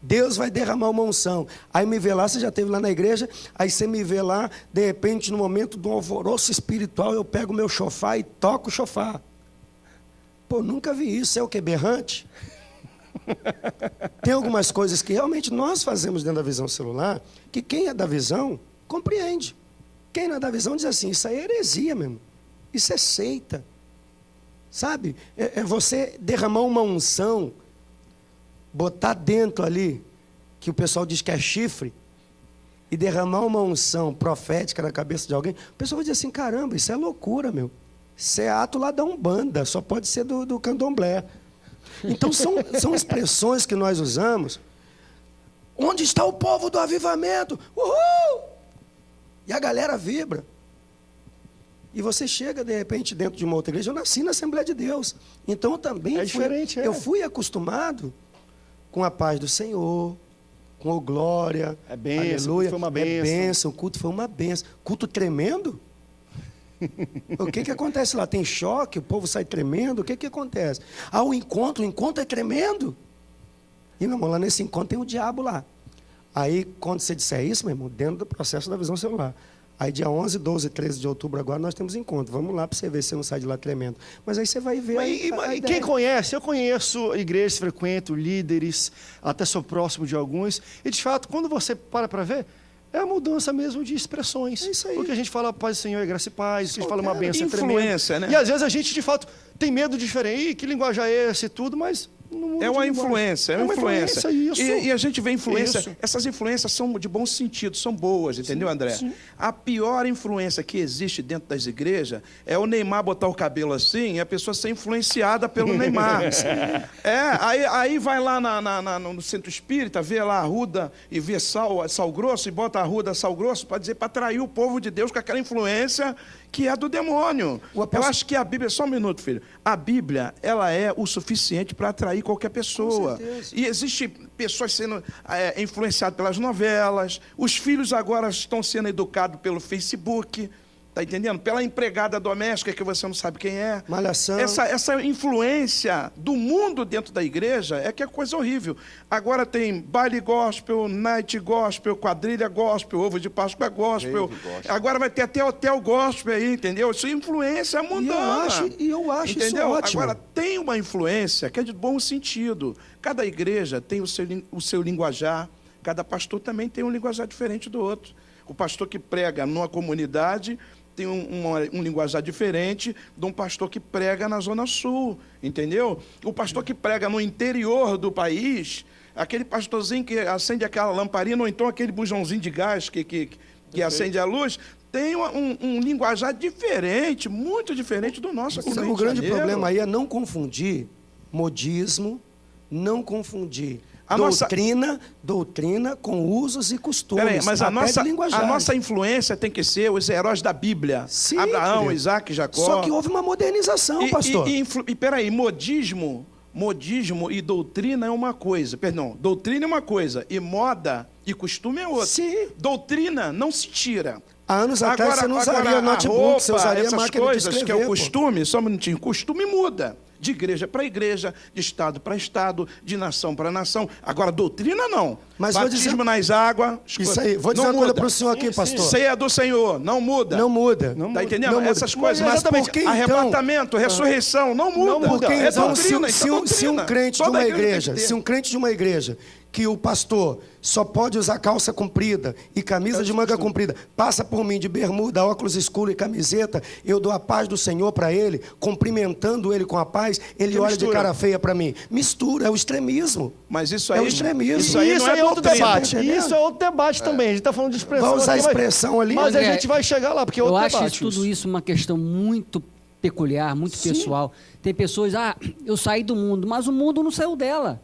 Deus vai derramar uma unção. Aí me vê lá, você já esteve lá na igreja, aí você me vê lá, de repente, no momento de um alvoroço espiritual, eu pego o meu chofar e toco o chofar. Pô, nunca vi isso. É o quê? Berrante? Tem algumas coisas que realmente nós fazemos dentro da visão celular, que quem é da visão, compreende. Quem não é da visão diz assim, isso aí é heresia mesmo. Isso é seita. Sabe? É você derramar uma unção, botar dentro ali, que o pessoal diz que é chifre, e derramar uma unção profética na cabeça de alguém, o pessoal vai dizer assim, caramba, isso é loucura, meu. Isso é ato lá da Umbanda, só pode ser do candomblé. Então são expressões que nós usamos. Onde está o povo do avivamento? Uhul! E a galera vibra. E você chega, de repente, dentro de uma outra igreja. Eu nasci na Assembleia de Deus. Então, eu também eu fui acostumado com a paz do Senhor, com o glória. É bênção, aleluia. foi uma bênção. É bênção, o culto foi uma bênção. Culto tremendo? O que acontece lá? Tem choque, o povo sai tremendo? O que acontece? O encontro é tremendo. E, meu irmão, lá nesse encontro tem o diabo lá. Aí, quando você disser isso, meu irmão, dentro do processo da visão celular. Aí, dia 11, 12, 13 de outubro, agora nós temos encontro. Vamos lá para você ver se você não sai de lá tremendo. Mas aí você vai ver e quem conhece, eu conheço igrejas, frequento, líderes, até sou próximo de alguns. E, de fato, quando você para ver, é a mudança mesmo de expressões. É isso aí. Porque a gente fala paz do Senhor, é graça e paz. A gente fala uma bênção influência, tremenda. né? E, às vezes, a gente, de fato, tem medo de diferente. Que linguagem é esse e tudo, mas... É uma influência, é uma influência. Isso. E a gente vê influência, Isso. essas influências são de bom sentido, são boas, entendeu, André? Sim. A pior influência que existe dentro das igrejas é o Neymar botar o cabelo assim e a pessoa ser influenciada pelo Neymar. Aí vai lá no centro espírita, vê lá a Arruda e vê sal grosso e bota a Arruda, sal grosso, para atrair o povo de Deus com aquela influência que é do demônio. Eu acho que a Bíblia, só um minuto, filho. A Bíblia, ela é o suficiente para atrair qualquer pessoa. Com certeza. E existem pessoas sendo influenciadas pelas novelas, os filhos agora estão sendo educados pelo Facebook, tá entendendo? Pela empregada doméstica que você não sabe quem é. Malhação. Essa influência do mundo dentro da igreja é que é coisa horrível. Agora tem baile gospel, night gospel, quadrilha gospel, ovo de Páscoa gospel. Agora vai ter até hotel gospel aí, entendeu? Isso é influência mundana. E eu acho entendeu? isso ótimo. Agora, tem uma influência que é de bom sentido. Cada igreja tem o seu linguajar, cada pastor também tem um linguajar diferente do outro. O pastor que prega numa comunidade tem um linguajar diferente de um pastor que prega na Zona Sul, entendeu? O pastor que prega no interior do país, aquele pastorzinho que acende aquela lamparina, ou então aquele bujãozinho de gás que acende a luz, tem um linguajar diferente, muito diferente do nosso aqui no Rio O de grande Janeiro. problema aí é não confundir modismo, não confundir doutrina com usos e costumes. Peraí, mas a linguajar. nossa influência tem que ser os heróis da Bíblia. Sim, Abraão, querido. Isaac, Jacó. Só que houve uma modernização, pastor. E peraí, modismo e doutrina é uma coisa. Perdão, doutrina é uma coisa. E moda e costume é outro. Sim. Doutrina não se tira. Há anos atrás você não usaria a notebook, roupa, você usaria essas máquina de coisas escrever. que é o pô. costume, só um minutinho, costume muda. De igreja para igreja, de estado para estado, de nação para nação. Agora, doutrina não. Mas vou batismo dizer- nas águas. Isso aí, vou dizer não uma coisa muda. para o senhor aqui, pastor. Ceia do Senhor, não muda. Não muda. Tá entendendo? Não muda. Essas coisas. Mas Exatamente. por que, então? Arrebatamento, ressurreição, não muda. Não muda. Porque É então, doutrina, se isso é um doutrina. crente de Toda uma igreja tem igreja, que ter. se um crente de uma igreja que o pastor só pode usar calça comprida e camisa de manga comprida, passa por mim de bermuda, óculos escuros e camiseta, eu dou a paz do Senhor para ele, cumprimentando ele com a paz, ele olha de mistura. cara feia para mim. Mistura, é o extremismo. Mas isso É aí, o extremismo. Isso aí Isso não é outro doutrina. debate. Tá entendendo? Isso é outro debate também. A gente está falando de expressão. Vai usar a aqui, mas- expressão ali. Mas a André, gente vai chegar lá, porque é Eu outro acho debate. tudo isso uma questão muito peculiar, muito pessoal. Tem pessoas, eu saí do mundo, mas o mundo não saiu dela.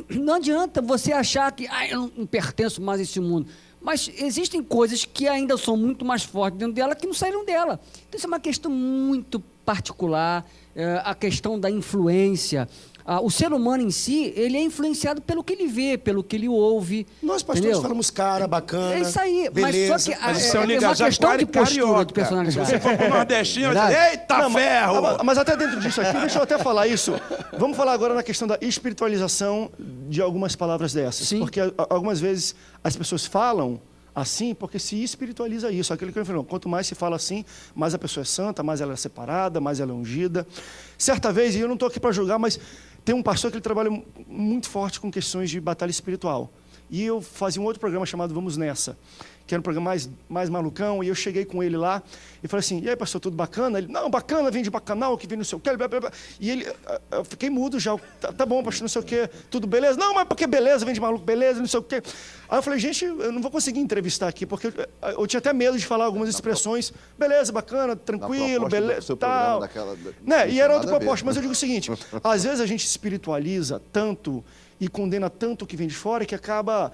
Não adianta você achar que eu não pertenço mais a esse mundo. Mas existem coisas que ainda são muito mais fortes dentro dela que não saíram dela. Então, isso é uma questão muito particular, a questão da influência. O ser humano em si, ele é influenciado pelo que ele vê, pelo que ele ouve. Nós, pastores, entendeu? falamos cara, bacana. É isso aí, beleza. mas só que Mas isso é um é uma linguajar questão de postura carioca. de personalidade. Se você for pro nordestino, vai dizer, eita Não, ferro! mas até dentro disso aqui, deixa eu até falar isso. Vamos falar agora na questão da espiritualização de algumas palavras dessas. Sim. Porque algumas vezes as pessoas falam assim porque se espiritualiza isso. Aquilo que eu falei, quanto mais se fala assim, mais a pessoa é santa, mais ela é separada, mais ela é ungida. Certa vez, e eu não estou aqui para julgar, mas tem um pastor que ele trabalha muito forte com questões de batalha espiritual. E eu fazia um outro programa chamado Vamos Nessa, que era um programa mais malucão, e eu cheguei com ele lá e falei assim, e aí, pastor, tudo bacana? Ele, não, bacana, vem de bacanal, que vem no seu quê, blá, blá, blá. E ele, eu fiquei mudo já, tá bom, pastor, não sei o quê, tudo beleza? Não, mas porque beleza, vem de maluco, beleza, não sei o quê. Aí eu falei, gente, eu não vou conseguir entrevistar aqui, porque eu tinha até medo de falar algumas expressões, beleza, bacana, tranquilo, proposta do beleza, seu programa, tal. daquela- Né? não E era tem outra nada a ver. proposta, mas eu digo o seguinte, às vezes a gente espiritualiza tanto e condena tanto o que vem de fora que acaba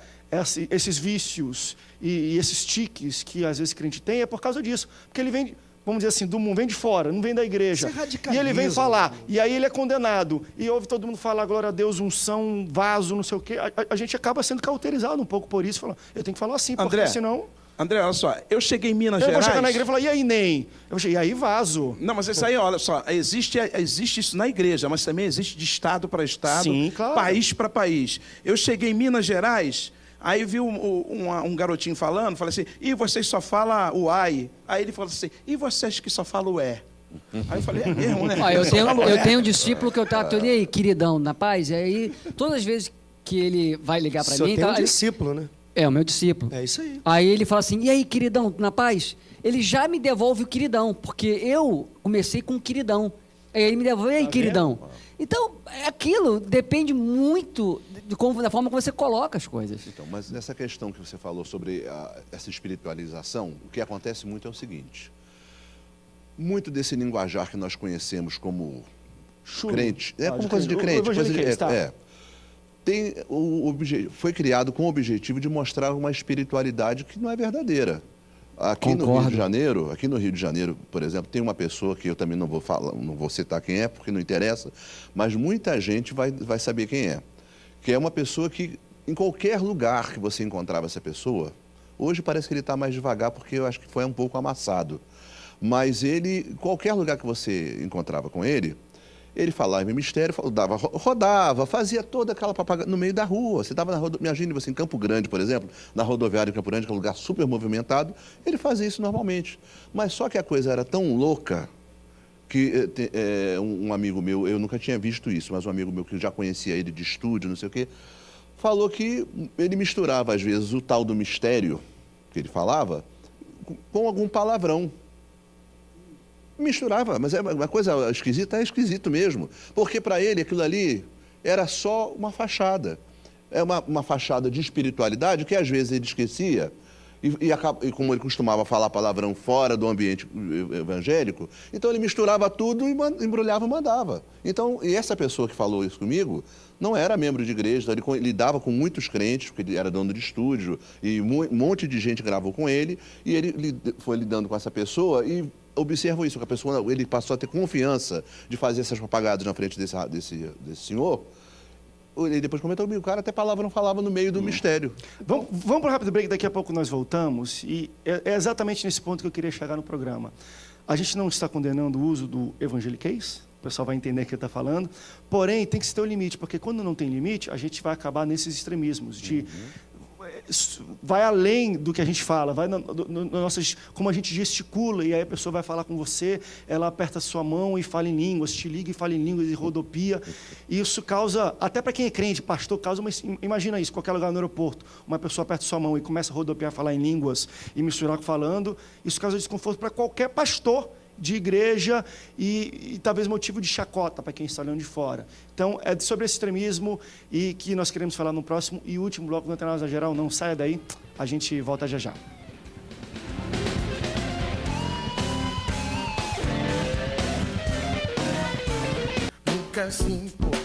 esses vícios e esses tiques que às vezes o crente tem é por causa disso. Porque ele vem, vamos dizer assim, do mundo, vem de fora, não vem da igreja. Isso é E radicalismo. ele vem falar, e aí ele é condenado. E ouve todo mundo falar, glória a Deus, unção, vaso, não sei o quê. A gente acaba sendo cauterizado um pouco por isso, falando, eu tenho que falar assim, porque André, senão... André, olha só, eu cheguei em Minas Eu vou Gerais... chegar na igreja e falar, e aí, Ney? Eu vou chegar, e aí, vaso? Não, mas isso aí, olha só, existe isso na igreja, mas também existe de estado para estado, Sim, claro. país para país. Eu cheguei em Minas Gerais, aí vi um garotinho falando, falei assim, e vocês só falam o ai? Aí ele falou assim, e vocês que só falam o é? Aí eu falei, é mesmo, né? Ó, eu É. tenho um discípulo que eu tava todo aí, queridão, na paz, e aí todas as vezes que ele vai ligar para Só mim, tem um tá, discípulo, né? é o meu discípulo. É isso aí. Aí ele fala assim, e aí, queridão, na paz? Ele já me devolve o queridão, porque eu comecei com o queridão. Aí ele me devolve, e aí, queridão? Então, é aquilo depende muito da forma como você coloca as coisas. Então, mas nessa questão que você falou sobre essa espiritualização, o que acontece muito é o seguinte. Muito desse linguajar que nós conhecemos como Chulo. crente, como de coisa de crente. crente, O evangeliquez, tá. foi criado com o objetivo de mostrar uma espiritualidade que não é verdadeira. Aqui no Concordo. Rio de Janeiro, por exemplo, tem uma pessoa que eu também não vou falar, não vou citar quem é, porque não interessa, mas muita gente vai saber quem é. Que é uma pessoa que, em qualquer lugar que você encontrava essa pessoa, hoje parece que ele está mais devagar, porque eu acho que foi um pouco amassado. Mas ele, qualquer lugar que você encontrava com ele falava em mistério, rodava, fazia toda aquela propaganda no meio da rua. Você estava imagine você em Campo Grande, por exemplo, na rodoviária de Campo Grande, que é um lugar super movimentado, ele fazia isso normalmente. Mas só que a coisa era tão louca que um amigo meu, eu nunca tinha visto isso, mas um amigo meu que já conhecia ele de estúdio, não sei o quê, falou que ele misturava, às vezes, o tal do mistério que ele falava com algum palavrão. Misturava, mas é uma coisa esquisita, é esquisito mesmo. Porque para ele aquilo ali era só uma fachada. É uma fachada de espiritualidade que às vezes ele esquecia. E como ele costumava falar palavrão fora do ambiente evangélico, então ele misturava tudo e embrulhava e mandava. Então, e essa pessoa que falou isso comigo não era membro de igreja, ele lidava com muitos crentes, porque ele era dono de estúdio, e um monte de gente gravou com ele, e ele foi lidando com essa pessoa e observo isso, que a pessoa, ele passou a ter confiança de fazer essas propagandas na frente desse senhor, Ele depois comentou comigo, o cara até palavra não falava no meio do mistério. Vamos para um rápido break, daqui a pouco nós voltamos. E é exatamente nesse ponto que eu queria chegar no programa. A gente não está condenando o uso do evangeliquez, o pessoal vai entender o que ele está falando, porém tem que se ter um limite, porque quando não tem limite, a gente vai acabar nesses extremismos, vai além do que a gente fala, vai como a gente gesticula, e aí a pessoa vai falar com você, ela aperta a sua mão e fala em línguas, te liga e fala em línguas e rodopia. E isso causa, até para quem é crente, pastor, imagina isso, qualquer lugar no aeroporto, uma pessoa aperta a sua mão e começa a rodopiar, falar em línguas e misturar com falando, isso causa desconforto para qualquer pastor de igreja e talvez motivo de chacota para quem está olhando de fora. Então, é sobre esse extremismo e que nós queremos falar no próximo e último bloco do Antenados Geral. Não saia daí, a gente volta já já. Nunca se importou.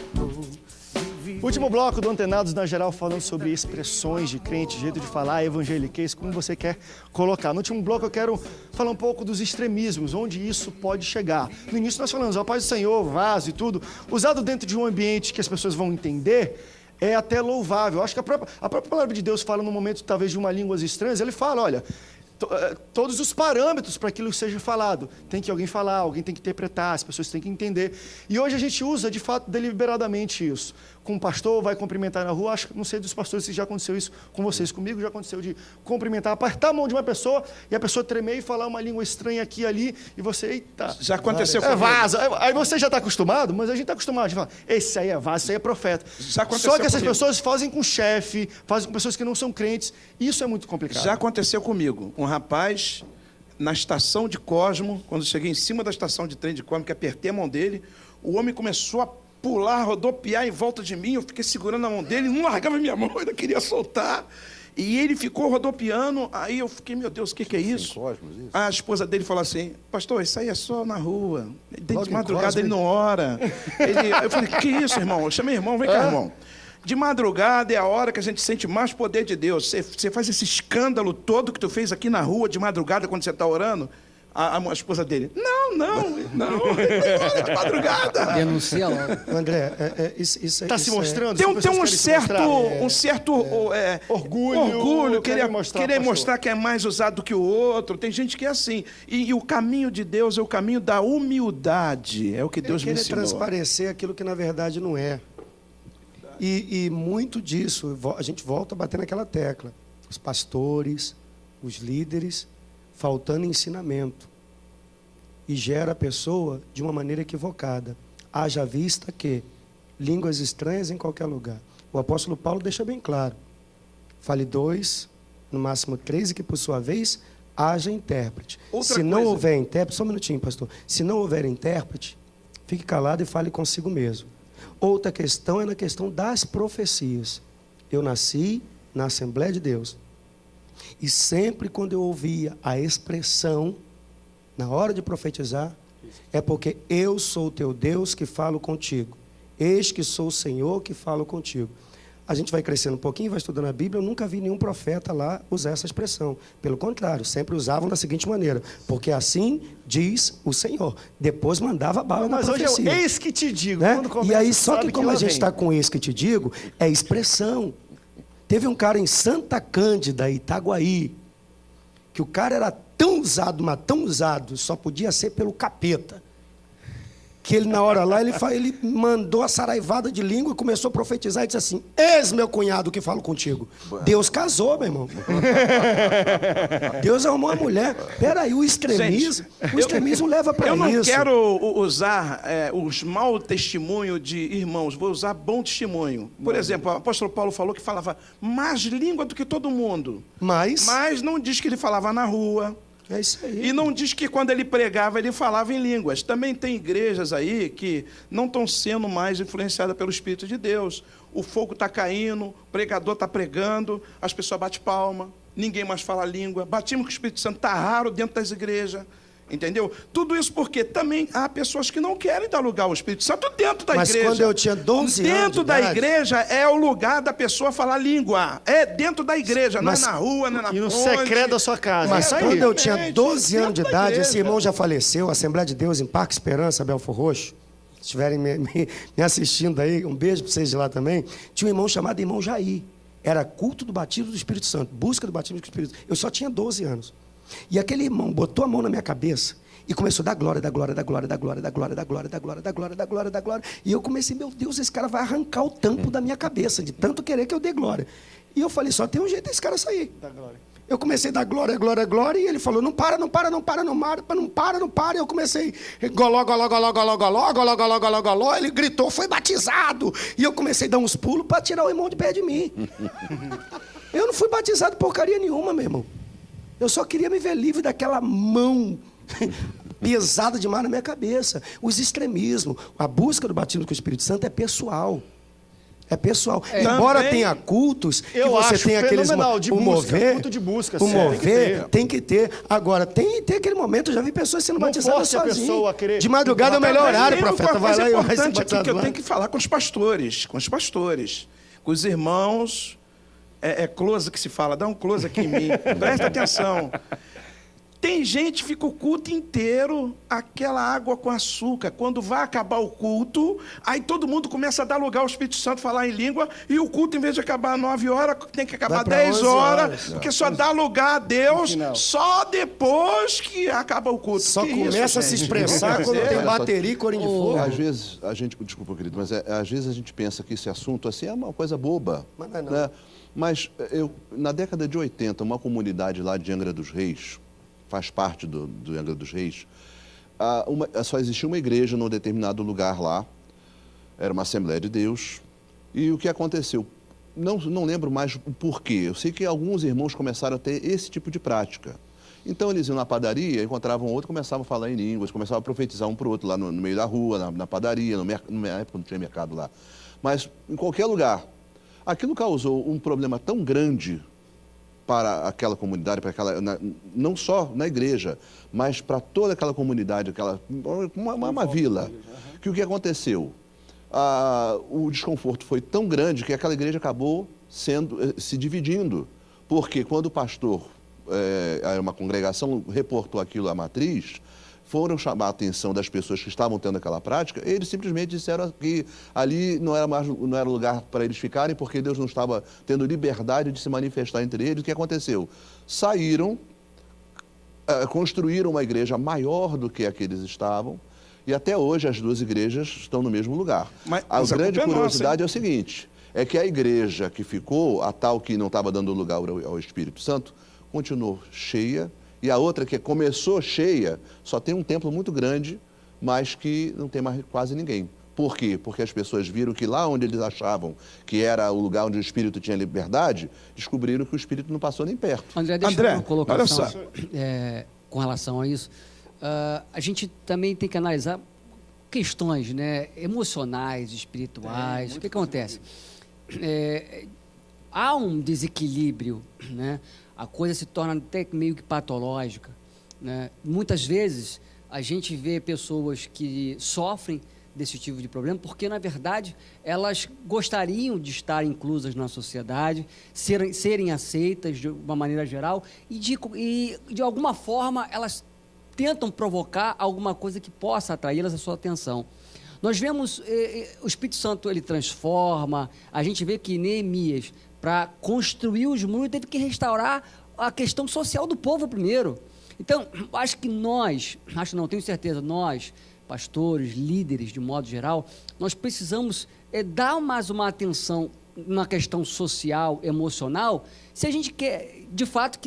Último bloco do Antenados na Geral, falando sobre expressões de crente, jeito de falar, evangeliquez, como você quer colocar. No último bloco eu quero falar um pouco dos extremismos, onde isso pode chegar. No início nós falamos, a paz do Senhor, vaso e tudo, usado dentro de um ambiente que as pessoas vão entender, é até louvável. Eu acho que a própria palavra de Deus fala no momento, talvez, de uma língua estranha, ele fala, olha, todos os parâmetros para aquilo que seja falado. Tem que alguém falar, alguém tem que interpretar, as pessoas têm que entender. E hoje a gente usa, de fato, deliberadamente isso. Com um pastor, vai cumprimentar na rua, não sei dos pastores se já aconteceu isso com vocês, comigo já aconteceu de cumprimentar, apertar a mão de uma pessoa e a pessoa tremer e falar uma língua estranha aqui e ali, e você, eita. Já aconteceu comigo. Vaso. Aí você já está acostumado, mas a gente está acostumado de falar, esse aí é vaso, esse aí é profeta. Já aconteceu Só que essas comigo. pessoas fazem com chefe, fazem com pessoas que não são crentes, isso é muito complicado. Já aconteceu comigo. Um rapaz, na estação de Cosmo, quando eu cheguei em cima da estação de trem de Cosmo, que apertei a mão dele, o homem começou a pular, rodopiar em volta de mim, eu fiquei segurando a mão dele, não largava minha mão, ainda queria soltar. E ele ficou rodopiando, aí eu fiquei, meu Deus, o que é isso? Cosmos, isso? A esposa dele falou assim, pastor, isso aí é só na rua. Dentro Logo de em madrugada Cosmo. ele não ora. Eu falei, que isso, irmão? Eu chamei irmão, vem cá, irmão. De madrugada é a hora que a gente sente mais poder de Deus. Você faz esse escândalo todo que tu fez aqui na rua de madrugada quando você está orando. A esposa dele, não, de madrugada. Denuncia logo. André, isso Está se isso mostrando? Tem Vocês um querem se mostrar? certo Orgulho, querer mostrar, mostrar que é mais usado do que o outro. Tem gente que é assim. E o caminho de Deus é o caminho da humildade. É o que Deus me querer ensinou. transparecer aquilo que na verdade não é. E muito disso, a gente volta a bater naquela tecla. Os pastores, os líderes, faltando ensinamento. E gera a pessoa de uma maneira equivocada. Haja vista que línguas estranhas em qualquer lugar. O apóstolo Paulo deixa bem claro. Fale 2, no máximo 3, e que por sua vez haja intérprete. Outra Se não coisa. houver intérprete, só um minutinho, pastor. Se não houver intérprete, fique calado e fale consigo mesmo. Outra questão é na questão das profecias. Eu nasci na Assembleia de Deus. E sempre quando eu ouvia a expressão, na hora de profetizar, é porque eu sou o teu Deus que falo contigo. Eis que sou o Senhor que falo contigo. A gente vai crescendo um pouquinho, vai estudando a Bíblia, eu nunca vi nenhum profeta lá usar essa expressão. Pelo contrário, sempre usavam da seguinte maneira, porque assim diz o Senhor. Depois mandava bala na Mas hoje profecia. é o eis que te digo. Né? Quando começa, E aí, só sabe que como lá a gente vem. está com esse que te digo, é expressão. Teve um cara em Santa Cândida, Itaguaí, que o cara era tão usado, mas tão usado, só podia ser pelo capeta. Que ele, na hora lá, ele mandou a saraivada de língua, começou a profetizar e disse assim, eis meu cunhado que falo contigo. Deus casou, meu irmão. Deus arrumou uma mulher. Peraí, o extremismo leva para isso. Eu não quero usar os mau testemunho de irmãos, vou usar bom testemunho. Por exemplo, o apóstolo Paulo falou que falava mais língua do que todo mundo. Mas Mas não diz que ele falava na rua. é isso aí. E não diz que quando ele pregava, ele falava em línguas. Também tem igrejas aí que não estão sendo mais influenciadas pelo Espírito de Deus. O fogo está caindo, o pregador está pregando, as pessoas batem palma, ninguém mais fala língua. Batismo com o Espírito Santo está raro dentro das igrejas. Entendeu? Tudo isso porque também há pessoas que não querem dar lugar ao Espírito Santo dentro da igreja. Mas quando eu tinha 12 anos Dentro de da idade- igreja é o lugar da pessoa falar língua. É dentro da igreja, Mas- não é na rua, não é na E no ponte. secreto da sua casa. Mas isso aí. quando eu tinha Gente, 12 anos de dentro da idade, esse igreja. irmão já faleceu, Assembleia de Deus em Parque Esperança, Belfor Roxo. se estiverem me assistindo aí, um beijo para vocês de lá também. Tinha um irmão chamado irmão Jair. Era culto do batismo do Espírito Santo, busca do batismo do Espírito Santo. Eu só tinha 12 anos. E aquele irmão botou a mão na minha cabeça e começou a dar glória, da glória, da glória, da glória, da glória, da glória, da glória, da glória, da glória, da glória. E eu comecei, meu Deus, esse cara vai arrancar o tampo da minha cabeça, de tanto querer que eu dê glória. E eu falei, só tem um jeito desse cara sair. Da glória. Eu comecei a dar glória, glória, glória, e ele falou, não para, não para, não para, não para, não para, não para. E eu comecei, goló, goló, goló, goló, goló, goló, goló, goló, goló. Ele gritou, foi batizado. E eu comecei a dar uns pulos para tirar o irmão de pé de mim. Eu não fui batizado porcaria nenhuma, meu irmão. Eu só queria me ver livre daquela mão pesada demais na minha cabeça. Os extremismos, a busca do batismo com o Espírito Santo é pessoal. É pessoal. Embora também, tenha cultos, que eu você acho tem aqueles... fenomenal, de o busca, mover, culto de busca, o sim, mover tem que ter. Agora, tem que ter aquele momento, eu já vi pessoas sendo Não batizadas force a sozinhas. pessoa a querer- De madrugada é o melhor horário, Tem uma profeta. Vai coisa lá e vai ser importante aqui batizado que eu lá. tenho que falar com os pastores, com os irmãos. É close que se fala, dá um close aqui em mim. Presta atenção. Tem gente que fica o culto inteiro, aquela água com açúcar. Quando vai acabar o culto, aí todo mundo começa a dar lugar ao Espírito Santo, falar em língua, e o culto, em vez de acabar 9 horas, tem que acabar Vai pra 10 11 horas, horas. porque só dá lugar a Deus final. só depois que acaba o culto. Só Que começa isso, a se gente? expressar quando Olha tem só. bateria e corinho de fogo. Às vezes a gente, desculpa, querido, mas às vezes a gente pensa que esse assunto assim é uma coisa boba. Mas não é não. Né? Mas na década de 80, uma comunidade lá de Angra dos Reis, faz parte do Angra dos Reis, só existia uma igreja num determinado lugar lá, era uma Assembleia de Deus, e o que aconteceu? Não lembro mais o porquê, eu sei que alguns irmãos começaram a ter esse tipo de prática. Então eles iam na padaria, encontravam outro, começavam a falar em línguas, começavam a profetizar um para o outro lá no meio da rua, na padaria, na época não tinha mercado lá. Mas em qualquer lugar. Aquilo causou um problema tão grande para aquela comunidade, não só na igreja, mas para toda aquela comunidade, uma vila, que o que aconteceu? O desconforto foi tão grande que aquela igreja acabou se dividindo, porque quando o pastor, uma congregação, reportou aquilo à matriz, foram chamar a atenção das pessoas que estavam tendo aquela prática, eles simplesmente disseram que ali não era lugar para eles ficarem, porque Deus não estava tendo liberdade de se manifestar entre eles. O que aconteceu? Saíram, construíram uma igreja maior do que a que eles estavam, e até hoje as duas igrejas estão no mesmo lugar. Mas A grande culpa é curiosidade nossa, é o seguinte, é que a igreja que ficou, a tal que não estava dando lugar ao Espírito Santo, continuou cheia, e a outra que começou cheia, só tem um templo muito grande, mas que não tem mais quase ninguém. Por quê? Porque as pessoas viram que lá onde eles achavam que era o lugar onde o Espírito tinha liberdade, descobriram que o Espírito não passou nem perto. André, deixa André, eu uma colocação olha só. com relação a isso. A gente também tem que analisar questões, né, emocionais, espirituais. O que acontece? Há um desequilíbrio, né? A coisa se torna até meio que patológica, né? Muitas vezes a gente vê pessoas que sofrem desse tipo de problema porque, na verdade, elas gostariam de estar inclusas na sociedade, serem aceitas de uma maneira geral e de alguma forma, elas tentam provocar alguma coisa que possa atraí-las a sua atenção. Nós vemos, o Espírito Santo, ele transforma, a gente vê que Neemias, para construir os muros, teve que restaurar a questão social do povo primeiro. Então, acho que tenho certeza, nós, pastores, líderes, de modo geral, nós precisamos dar mais uma atenção na questão social, emocional, se a gente de fato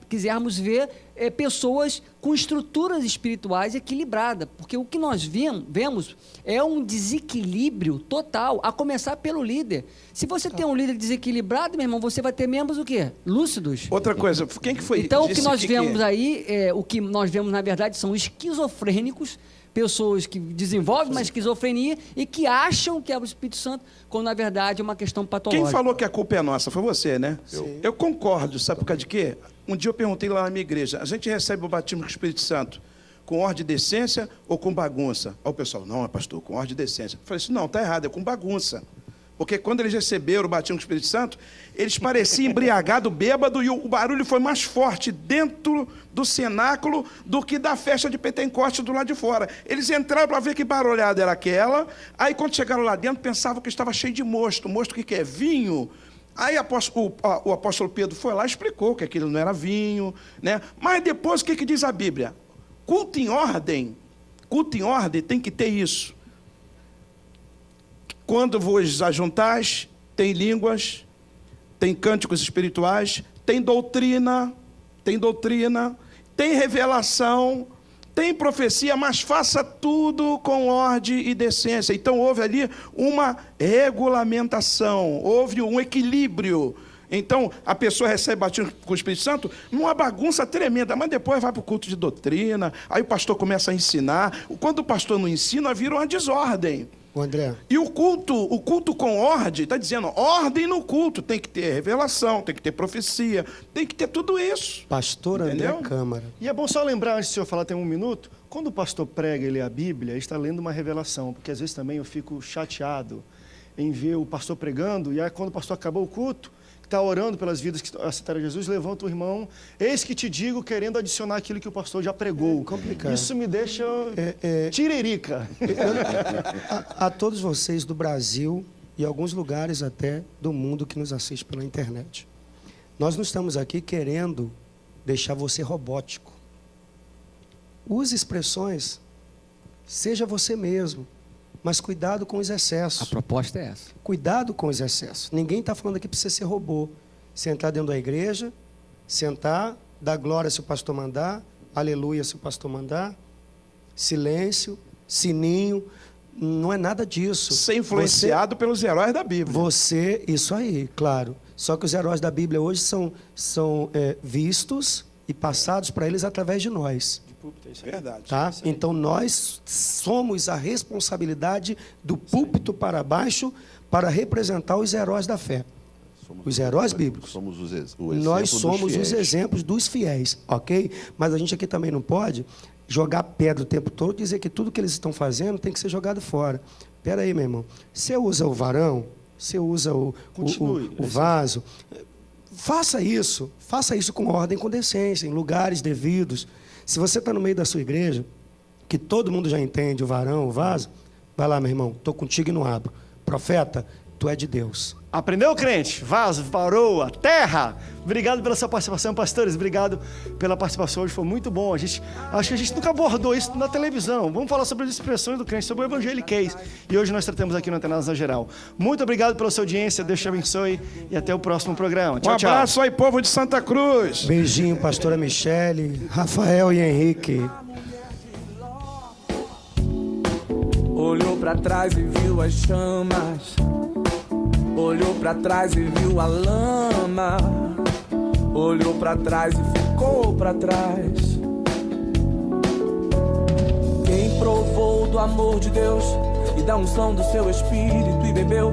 quisermos ver pessoas com estruturas espirituais equilibradas, porque o que nós vemos é um desequilíbrio total, a começar pelo líder. Se você tem um líder desequilibrado, meu irmão, você vai ter membros o quê? Lúcidos. Outra coisa, quem que foi? Então, o que nós vemos aí, o que nós vemos, na verdade, são esquizofrênicos, pessoas que desenvolvem uma esquizofrenia e que acham que é o Espírito Santo, quando, na verdade, é uma questão patológica. Quem falou que a culpa é nossa foi você, né? Eu concordo, sabe por causa de quê? Um dia eu perguntei lá na minha igreja, a gente recebe o batismo com o Espírito Santo com ordem de decência ou com bagunça? Aí o pessoal, não, pastor, com ordem de decência. Eu falei assim, não, tá errado, é com bagunça. Porque quando eles receberam o batismo com o Espírito Santo, eles pareciam embriagados, bêbados, e o barulho foi mais forte dentro do cenáculo do que da festa de Pentecoste do lado de fora. Eles entraram para ver que barulhada era aquela, aí quando chegaram lá dentro, pensavam que estava cheio de mosto. Mosto o que é? Vinho. Aí o apóstolo Pedro foi lá e explicou que aquilo não era vinho, né? Mas depois o que diz a Bíblia? Culto em ordem tem que ter isso. Quando vos ajuntais, tem línguas, tem cânticos espirituais, tem doutrina, tem revelação, tem profecia, mas faça tudo com ordem e decência. Então houve ali uma regulamentação, houve um equilíbrio. Então a pessoa recebe batismo com o Espírito Santo numa bagunça tremenda, mas depois vai para o culto de doutrina, aí o pastor começa a ensinar. Quando o pastor não ensina, vira uma desordem. Ô, André. E o culto com ordem, está dizendo, ordem no culto, tem que ter revelação, tem que ter profecia, tem que ter tudo isso. Pastor Entendeu? André Câmara. E é bom só lembrar, antes do senhor falar, tem um minuto, quando o pastor prega e lê a Bíblia, ele está lendo uma revelação, porque às vezes também eu fico chateado em ver o pastor pregando, e aí quando o pastor acabou o culto, que está orando pelas vidas que aceitaram Jesus, levanta o irmão, eis que te digo, querendo adicionar aquilo que o pastor já pregou. Complicado. Isso me deixa tiririca. A todos vocês do Brasil e alguns lugares até do mundo que nos assiste pela internet. Nós não estamos aqui querendo deixar você robótico. Use expressões, seja você mesmo, mas cuidado com os excessos. A proposta é essa. Cuidado com os excessos. Ninguém está falando aqui para você ser robô. Sentar dentro da igreja, sentar, dar glória se o pastor mandar, aleluia se o pastor mandar, silêncio, sininho, não é nada disso. Ser influenciado pelos heróis da Bíblia. Isso aí, claro. Só que os heróis da Bíblia hoje são vistos e passados para eles através de nós. Verdade. Tá? Então nós somos a responsabilidade do púlpito para baixo para representar os heróis da fé. Os heróis bíblicos. Somos Nós somos os exemplos dos fiéis, ok? Mas a gente aqui também não pode jogar pedra o tempo todo e dizer que tudo que eles estão fazendo tem que ser jogado fora. Espera aí, meu irmão. Você usa o varão, você usa o vaso. Faça isso com ordem e com decência, em lugares devidos. Se você está no meio da sua igreja, que todo mundo já entende o varão, o vaso, vai lá, meu irmão, estou contigo e não abro. Profeta, tu é de Deus. Aprendeu, crente? Vaso, varoa, terra. Obrigado pela sua participação, pastores. Obrigado pela participação hoje, foi muito bom. Acho que a gente nunca abordou isso na televisão. Vamos falar sobre as expressões do crente, sobre o evangeliquez. E hoje nós tratamos aqui no Antenadas na Geral. Muito obrigado pela sua audiência, Deus te abençoe e até o próximo programa. Tchau, tchau. Um abraço aí, povo de Santa Cruz. Beijinho, pastora Michele, Rafael e Henrique. Olhou pra trás e viu as chamas. Olhou pra trás e viu a lama. Olhou pra trás e ficou pra trás. Quem provou do amor de Deus e da unção do seu espírito e bebeu